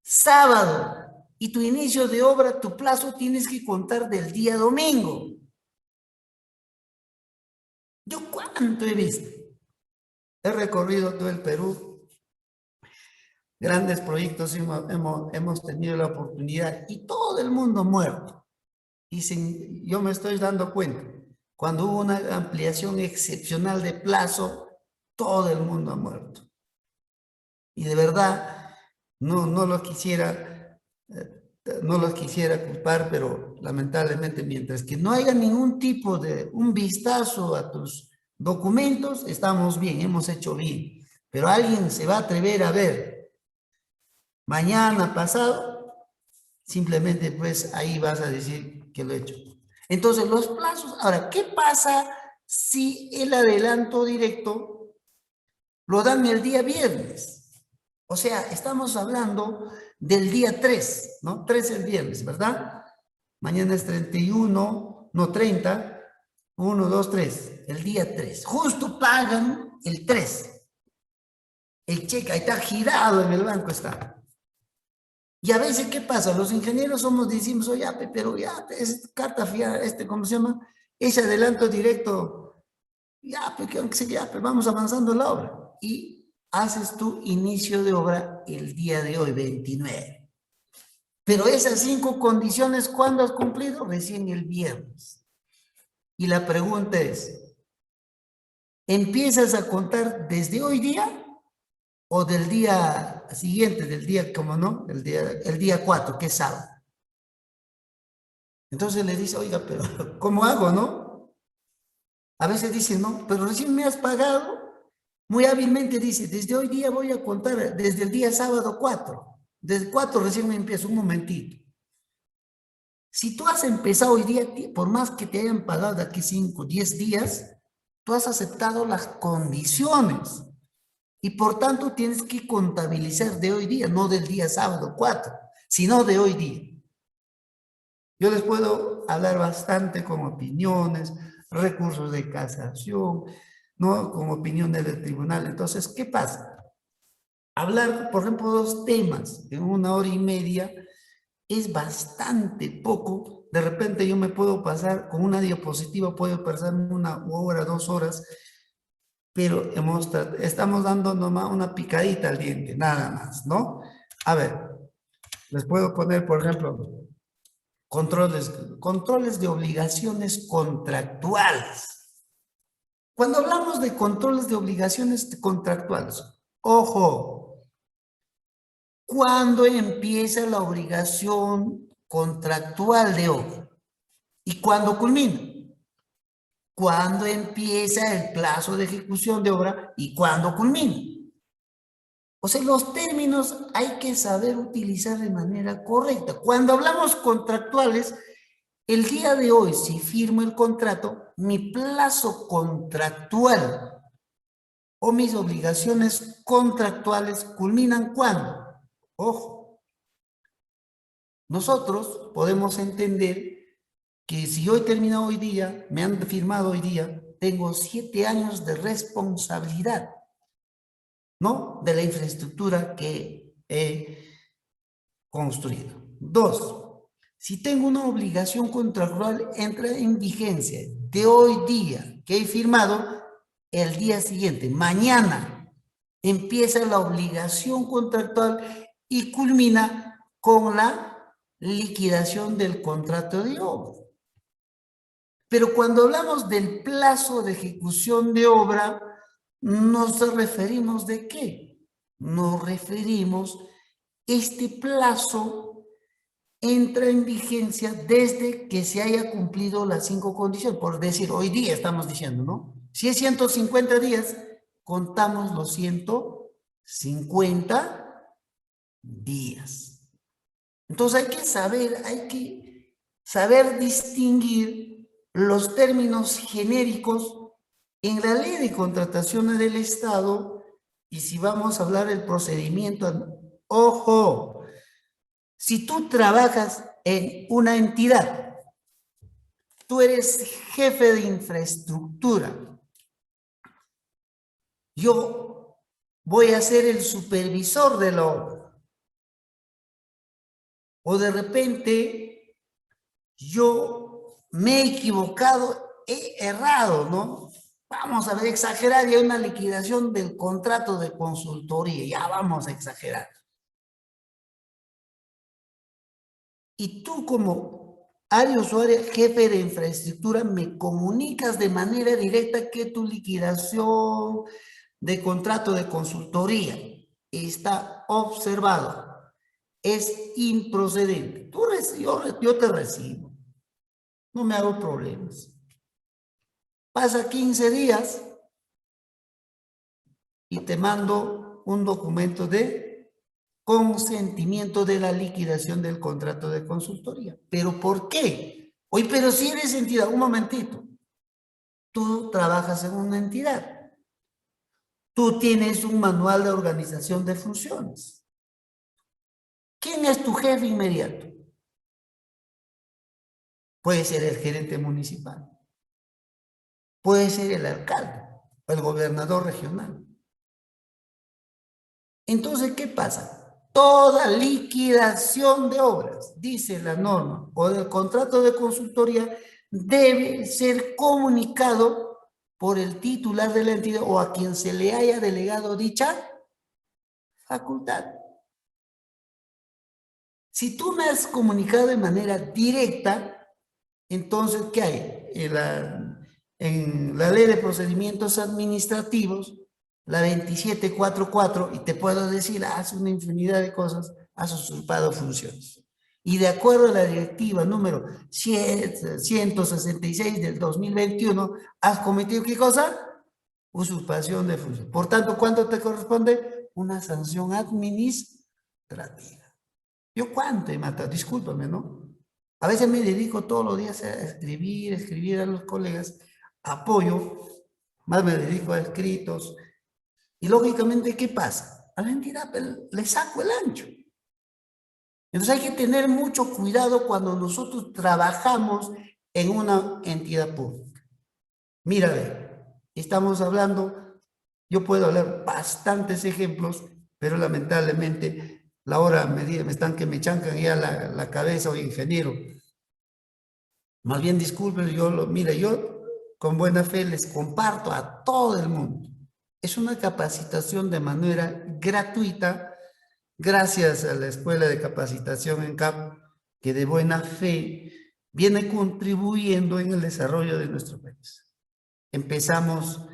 sábado y tu inicio de obra, tu plazo tienes que contar del día domingo. ¿Yo cuánto he visto? He recorrido todo el Perú, grandes proyectos hemos tenido la oportunidad y todo el mundo muerto. Y yo me estoy dando cuenta, cuando hubo una ampliación excepcional de plazo, todo el mundo ha muerto. Y de verdad, no los quisiera culpar, pero lamentablemente mientras que no haya ningún tipo de un vistazo a tus documentos, estamos bien, hemos hecho bien. Pero alguien se va a atrever a ver mañana, pasado, simplemente pues ahí vas a decir que lo he hecho. Entonces los plazos, ahora, ¿qué pasa si el adelanto directo lo dan el día viernes? O sea, estamos hablando del día 3, ¿no? 3 el viernes, ¿verdad? Mañana es 31, no 30, 1, 2, 3, el día 3. Justo pagan el 3. El cheque ahí está girado en el banco, está. Y a veces, ¿qué pasa? Los ingenieros decimos, oye, pero ya, es carta fiada, ¿cómo se llama? Ese adelanto directo, ya, que aunque sea, ya, vamos avanzando en la obra. Y haces tu inicio de obra el día de hoy, 29. Pero esas 5 condiciones, ¿cuándo has cumplido? Recién el viernes. Y la pregunta es, ¿empiezas a contar desde hoy día o del día siguiente, del día, como no, el día 4, que es sábado? Entonces le dice, oiga, pero ¿cómo hago, no? A veces dice, no, pero recién me has pagado. Muy hábilmente dice, desde hoy día voy a contar, desde el día sábado 4. Desde 4 recién me empiezo, un momentito. Si tú has empezado hoy día, por más que te hayan pagado de aquí 5, 10 días, tú has aceptado las condiciones. Y por tanto tienes que contabilizar de hoy día, no del día sábado 4, sino de hoy día. Yo les puedo hablar bastante con opiniones, recursos de casación, ¿no? Con opiniones del tribunal. Entonces, ¿qué pasa? hablar, por ejemplo, dos temas en 1 hora y media es bastante poco. De repente yo me puedo pasar, con una diapositiva puedo pasarme 1 hora, 2 horas, pero estamos dando nomás una picadita al diente, nada más, ¿no? A ver, les puedo poner, por ejemplo, controles de obligaciones contractuales. Cuando hablamos de controles de obligaciones contractuales, ojo, ¿cuándo empieza la obligación contractual de obra? ¿Y cuándo culmina? ¿Cuándo empieza el plazo de ejecución de obra y cuándo culmina? O sea, los términos hay que saber utilizar de manera correcta. Cuando hablamos contractuales, el día de hoy, si firmo el contrato, mi plazo contractual o mis obligaciones contractuales culminan ¿cuándo? Ojo, nosotros podemos entender que si yo he terminado hoy día, me han firmado hoy día, tengo 7 años de responsabilidad, ¿no? De la infraestructura que he construido. 2, si tengo una obligación contractual, entra en vigencia de hoy día que he firmado, el día siguiente, mañana, empieza la obligación contractual y culmina con la liquidación del contrato de obra. Pero cuando hablamos del plazo de ejecución de obra, nos referimos ¿de qué? Nos referimos, este plazo entra en vigencia desde que se haya cumplido las 5 condiciones. Por decir, hoy día estamos diciendo, ¿no? Si es 150 días, contamos los 150 días. Entonces hay que saber distinguir los términos genéricos en la ley de contrataciones del Estado. Y si vamos a hablar del procedimiento, ojo, si tú trabajas en una entidad, tú eres jefe de infraestructura, yo voy a ser el supervisor de la obra. O de repente yo me he equivocado, he errado, ¿no? Vamos a ver, exagerar, y hay una liquidación del contrato de consultoría, ya vamos a exagerar. Y tú como área usuaria, jefe de infraestructura, me comunicas de manera directa que tu liquidación de contrato de consultoría está observado, es improcedente. Yo te recibo, no me hago problemas. Pasa 15 días y te mando un documento de consentimiento de la liquidación del contrato de consultoría. ¿Pero por qué? Oye, pero si eres entidad, un momentito. Tú trabajas en una entidad. Tú tienes un manual de organización de funciones. ¿Quién es tu jefe inmediato? Puede ser el gerente municipal. Puede ser el alcalde o el gobernador regional. Entonces, ¿qué pasa? Toda liquidación de obras, dice la norma, o del contrato de consultoría, debe ser comunicado por el titular de la entidad o a quien se le haya delegado dicha facultad. Si tú me has comunicado de manera directa, entonces, ¿qué hay? En la ley de procedimientos administrativos, la 2744, y te puedo decir, hace una infinidad de cosas, has usurpado funciones. Y de acuerdo a la directiva número 166 del 2021, has cometido ¿qué cosa? Usurpación de funciones. Por tanto, ¿cuánto te corresponde? Una sanción administrativa. ¿Yo cuánto he matado? Discúlpame, ¿no? A veces me dedico todos los días a escribir a los colegas, apoyo, más me dedico a escritos. Y lógicamente, ¿qué pasa? A la entidad le saco el ancho. Entonces hay que tener mucho cuidado cuando nosotros trabajamos en una entidad pública. Mira, estamos hablando, yo puedo hablar bastantes ejemplos, pero lamentablemente la hora me están que me chancan ya la cabeza o ingeniero. Más bien disculpen, mira, yo con buena fe les comparto a todo el mundo. Es una capacitación de manera gratuita, gracias a la Escuela de Capacitación en CAP, que de buena fe viene contribuyendo en el desarrollo de nuestro país. Empezamos,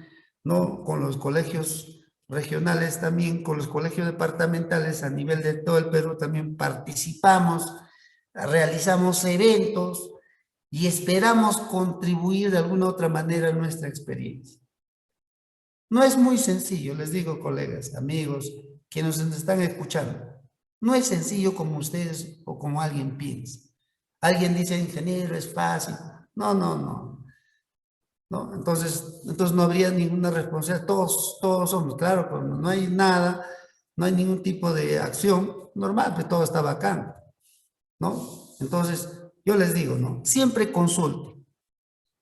¿no?, con los colegios regionales, también con los colegios departamentales a nivel de todo el Perú, también participamos, realizamos eventos y esperamos contribuir de alguna u otra manera a nuestra experiencia. No es muy sencillo, les digo, colegas, amigos, quienes nos están escuchando. No es sencillo como ustedes o como alguien piensa. Alguien dice, ingeniero, es fácil. No, no, no. ¿No? Entonces no habría ninguna responsabilidad. Todos somos, claro, pero no hay nada, no hay ningún tipo de acción normal, que todo está bacán, ¿no? Entonces, yo les digo, ¿no? Siempre consulten.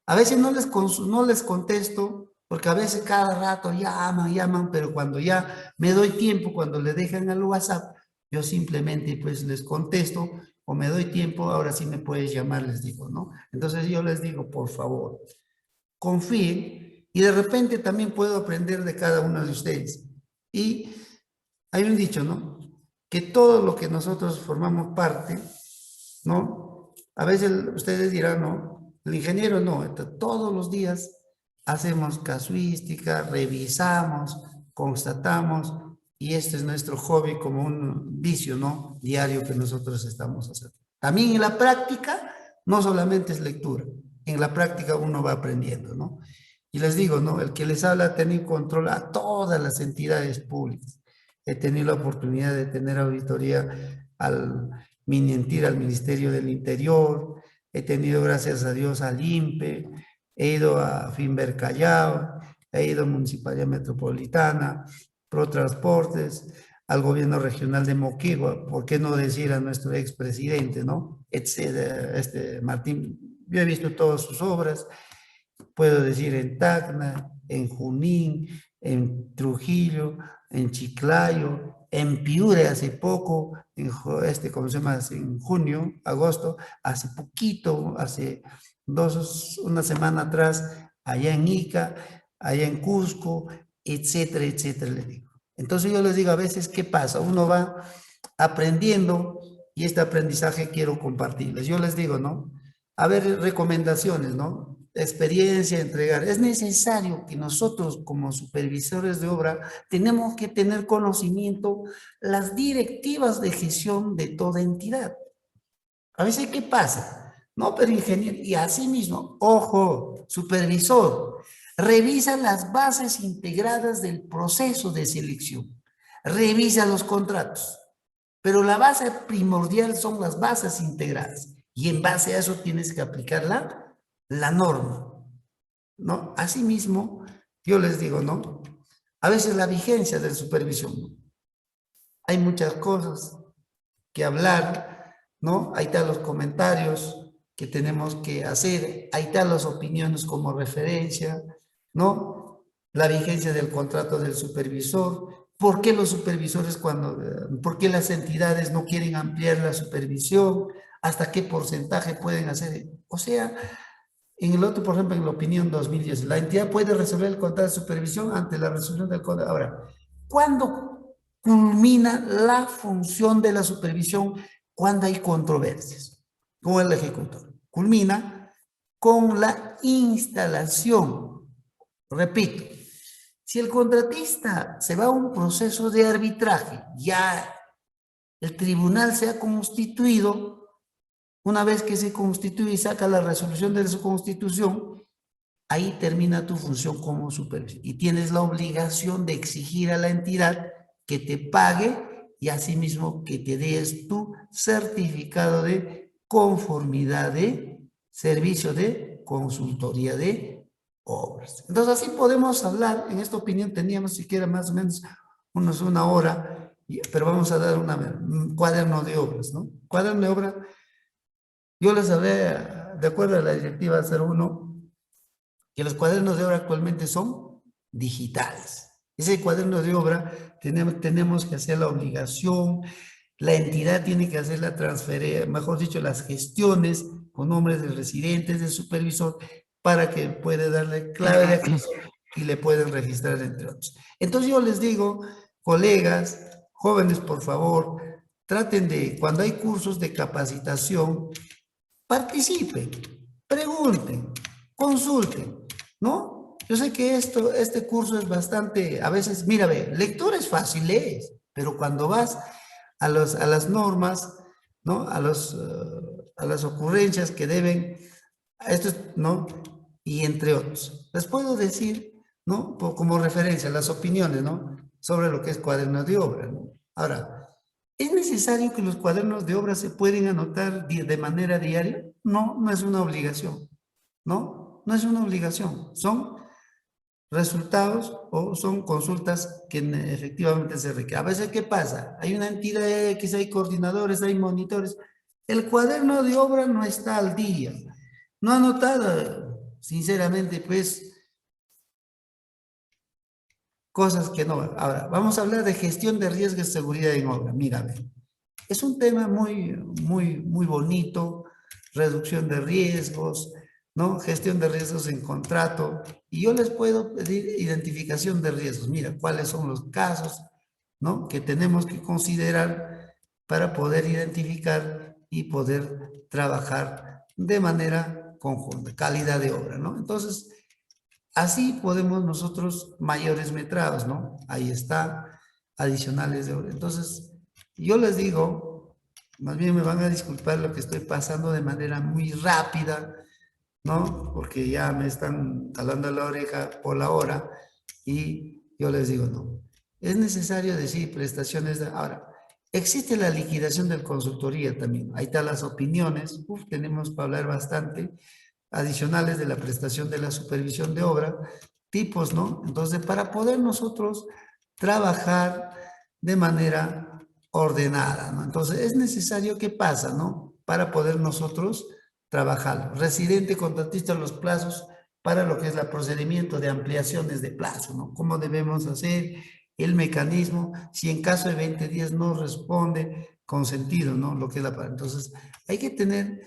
A veces no les contesto, porque a veces cada rato llaman, pero cuando ya me doy tiempo, cuando le dejan al WhatsApp, yo simplemente pues les contesto, o me doy tiempo, ahora sí me puedes llamar, les digo, ¿no? Entonces yo les digo, por favor, confíen, y de repente también puedo aprender de cada uno de ustedes. Y hay un dicho, ¿no? Que todo lo que nosotros formamos parte, ¿no? A veces ustedes dirán, no, el ingeniero no, todos los días hacemos casuística, revisamos, constatamos, y este es nuestro hobby como un vicio, ¿no?, diario que nosotros estamos haciendo. También en la práctica, no solamente es lectura, en la práctica uno va aprendiendo, ¿no? Y les digo, ¿no?, el que les habla ha tenido control a todas las entidades públicas. He tenido la oportunidad de tener auditoría al Minintir, al Ministerio del Interior, he tenido, gracias a Dios, al INPE, he ido a Finver Callao, he ido a Municipalidad Metropolitana, Protransportes, al gobierno regional de Moquegua, ¿por qué no decir a nuestro expresidente, ¿no?, etcétera, Martín? Yo he visto todas sus obras, puedo decir en Tacna, en Junín, en Trujillo, en Chiclayo, en Piure hace poco, ¿cómo se llama?, en junio, agosto, hace poquito, hace una semana atrás, allá en Ica, allá en Cusco, etcétera, etcétera, les digo. Entonces yo les digo, a veces, ¿qué pasa? Uno va aprendiendo y este aprendizaje quiero compartirles. Yo les digo, ¿no?, a ver, recomendaciones, ¿no?, experiencia, entregar. Es necesario que nosotros como supervisores de obra tenemos que tener conocimiento las directivas de gestión de toda entidad. A veces, ¿qué pasa? No, pero ingeniero, y así mismo, ojo, supervisor, revisa las bases integradas del proceso de selección, revisa los contratos, pero la base primordial son las bases integradas, y en base a eso tienes que aplicar la norma, ¿no? Asimismo, yo les digo, ¿no?, a veces la vigencia de supervisión, ¿no? Hay muchas cosas que hablar, ¿no? Ahí están los comentarios que tenemos que hacer, ahí están las opiniones como referencia, ¿no? La vigencia del contrato del supervisor, ¿por qué los supervisores por qué las entidades no quieren ampliar la supervisión? ¿Hasta qué porcentaje pueden hacer? O sea, en el otro, por ejemplo, en la opinión 2010, la entidad puede resolver el contrato de supervisión ante la resolución del contrato. Ahora, ¿cuándo culmina la función de la supervisión? Cuando hay controversias con el ejecutor. Culmina con la instalación. Repito, si el contratista se va a un proceso de arbitraje, ya el tribunal se ha constituido. Una vez que se constituye y saca la resolución de su constitución, ahí termina tu función como supervisor y tienes la obligación de exigir a la entidad que te pague y asimismo que te des tu certificado de conformidad de servicio de consultoría de obras. Entonces así podemos hablar. En esta opinión teníamos siquiera más o menos una hora, pero vamos a dar un cuaderno de obras, ¿no? Cuaderno de obra. Yo les hablé, de acuerdo a la directiva 01, que los cuadernos de obra actualmente son digitales. Ese cuaderno de obra tenemos que hacer la obligación, la entidad tiene que hacer la transferencia, mejor dicho, las gestiones con nombres de residentes, del supervisor, para que pueda darle clave de acceso y le pueden registrar, entre otros. Entonces yo les digo, colegas, jóvenes, por favor, traten de, cuando hay cursos de capacitación, participen, pregunten, consulten, ¿no? Yo sé que este curso es bastante, a veces, mira, ve, lectura es fácil, lees, pero cuando vas a las normas, ¿no? A las ocurrencias que deben, a esto, ¿no? Y entre otros. Les puedo decir, ¿no? Como referencia, las opiniones, ¿no? Sobre lo que es cuadernos de obra, ¿no? Ahora, ¿es necesario que los cuadernos de obra se pueden anotar de manera diaria? No, no es una obligación, ¿no? No es una obligación, son resultados o son consultas que efectivamente se requieren. A veces, ¿qué pasa? Hay una entidad X, hay coordinadores, hay monitores. El cuaderno de obra no está al día. No ha notado, sinceramente, pues, cosas que no. Ahora, vamos a hablar de gestión de riesgos de seguridad en obra. Mira, es un tema muy bonito, reducción de riesgos, ¿no? Gestión de riesgos en contrato. Y yo les puedo pedir identificación de riesgos. Mira, cuáles son los casos, ¿no? Que tenemos que considerar para poder identificar y poder trabajar de manera conjunta, calidad de obra, ¿no? Entonces, así podemos nosotros mayores metrados, ¿no? Ahí está, adicionales de obra. Entonces, yo les digo, más bien me van a disculpar lo que estoy pasando de manera muy rápida, ¿no? Porque ya me están talando la oreja por la hora y yo les digo, no. Es necesario decir prestaciones de... Ahora, existe la liquidación del consultoría también. Ahí están las opiniones. Tenemos para hablar bastante. Adicionales de la prestación de la supervisión de obra. Tipos, ¿no? Entonces, para poder nosotros trabajar de manera ordenada, ¿no? Entonces, es necesario, ¿qué pasa, no? Para poder nosotros trabajar. Residente, contratista, los plazos para lo que es el procedimiento de ampliaciones de plazo, ¿no? ¿Cómo debemos hacer el mecanismo si en caso de 20 días no responde con sentido, ¿no? Lo que es la... Entonces, hay que tener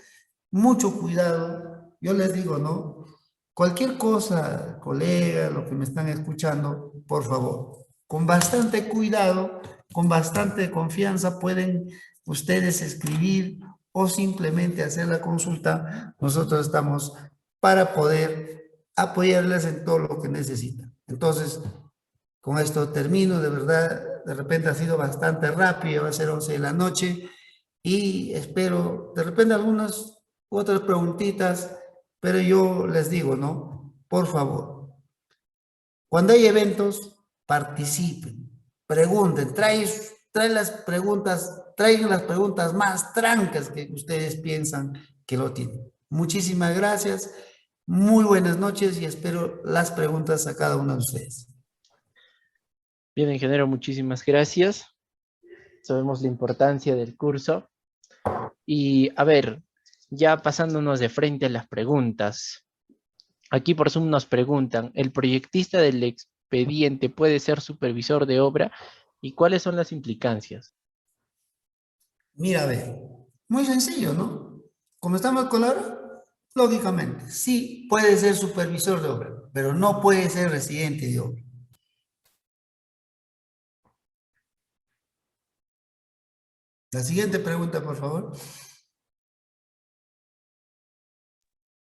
mucho cuidado. Yo les digo, ¿no? Cualquier cosa, colega, lo que me están escuchando, por favor, con bastante cuidado, con bastante confianza, pueden ustedes escribir o simplemente hacer la consulta. Nosotros estamos para poder apoyarles en todo lo que necesitan. Entonces, con esto termino, de verdad, de repente ha sido bastante rápido, va a ser 11 de la noche y espero, de repente algunas otras preguntitas, pero yo les digo, ¿no? Por favor, cuando hay eventos, participen, pregunten, traigan las preguntas más trancas que ustedes piensan que lo tienen. Muchísimas gracias, muy buenas noches y espero las preguntas a cada uno de ustedes. Bien, ingeniero, muchísimas gracias. Sabemos la importancia del curso. Y a ver, ya pasándonos de frente a las preguntas. Aquí por Zoom nos preguntan, ¿el proyectista del expediente puede ser supervisor de obra? ¿Y cuáles son las implicancias? Mira, a ver, muy sencillo, ¿no? Como estamos con la obra, lógicamente, sí puede ser supervisor de obra, pero no puede ser residente de obra. La siguiente pregunta, por favor.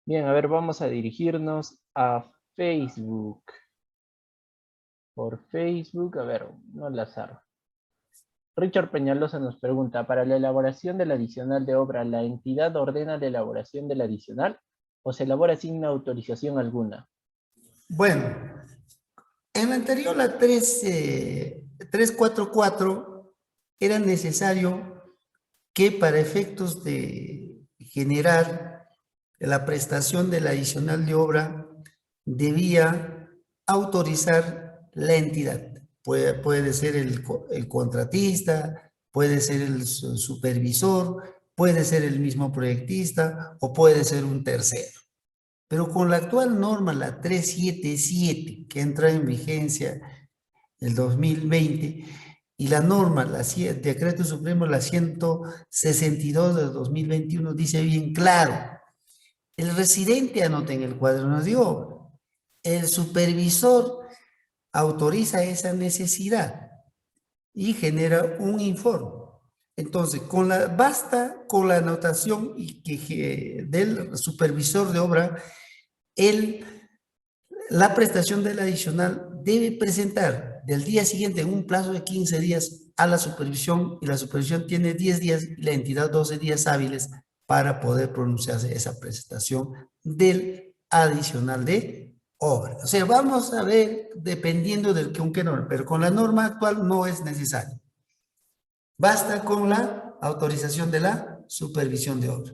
Bien, a ver, vamos a dirigirnos a Facebook. Por Facebook, a ver, no al azar. Richard Peñalosa nos pregunta, para la elaboración del adicional de obra, ¿la entidad ordena la elaboración del adicional o se elabora sin autorización alguna? Bueno, en la anterior, la 344, era necesario que para efectos de generar la prestación del adicional de obra, debía autorizar la entidad. Puede ser el contratista, puede ser el supervisor, puede ser el mismo proyectista o puede ser un tercero. Pero con la actual norma, la 377, que entra en vigencia el 2020, y la norma, el Decreto Supremo, la 162 del 2021, dice bien claro, el residente anota en el cuaderno de obra, el supervisor autoriza esa necesidad y genera un informe. Entonces, basta con la anotación del supervisor de obra, la prestación del adicional debe presentar del día siguiente en un plazo de 15 días a la supervisión, y la supervisión tiene 10 días y la entidad 12 días hábiles para poder pronunciarse esa prestación del adicional de obra. O sea, vamos a ver dependiendo con qué norma, pero con la norma actual no es necesario. Basta con la autorización de la supervisión de obra.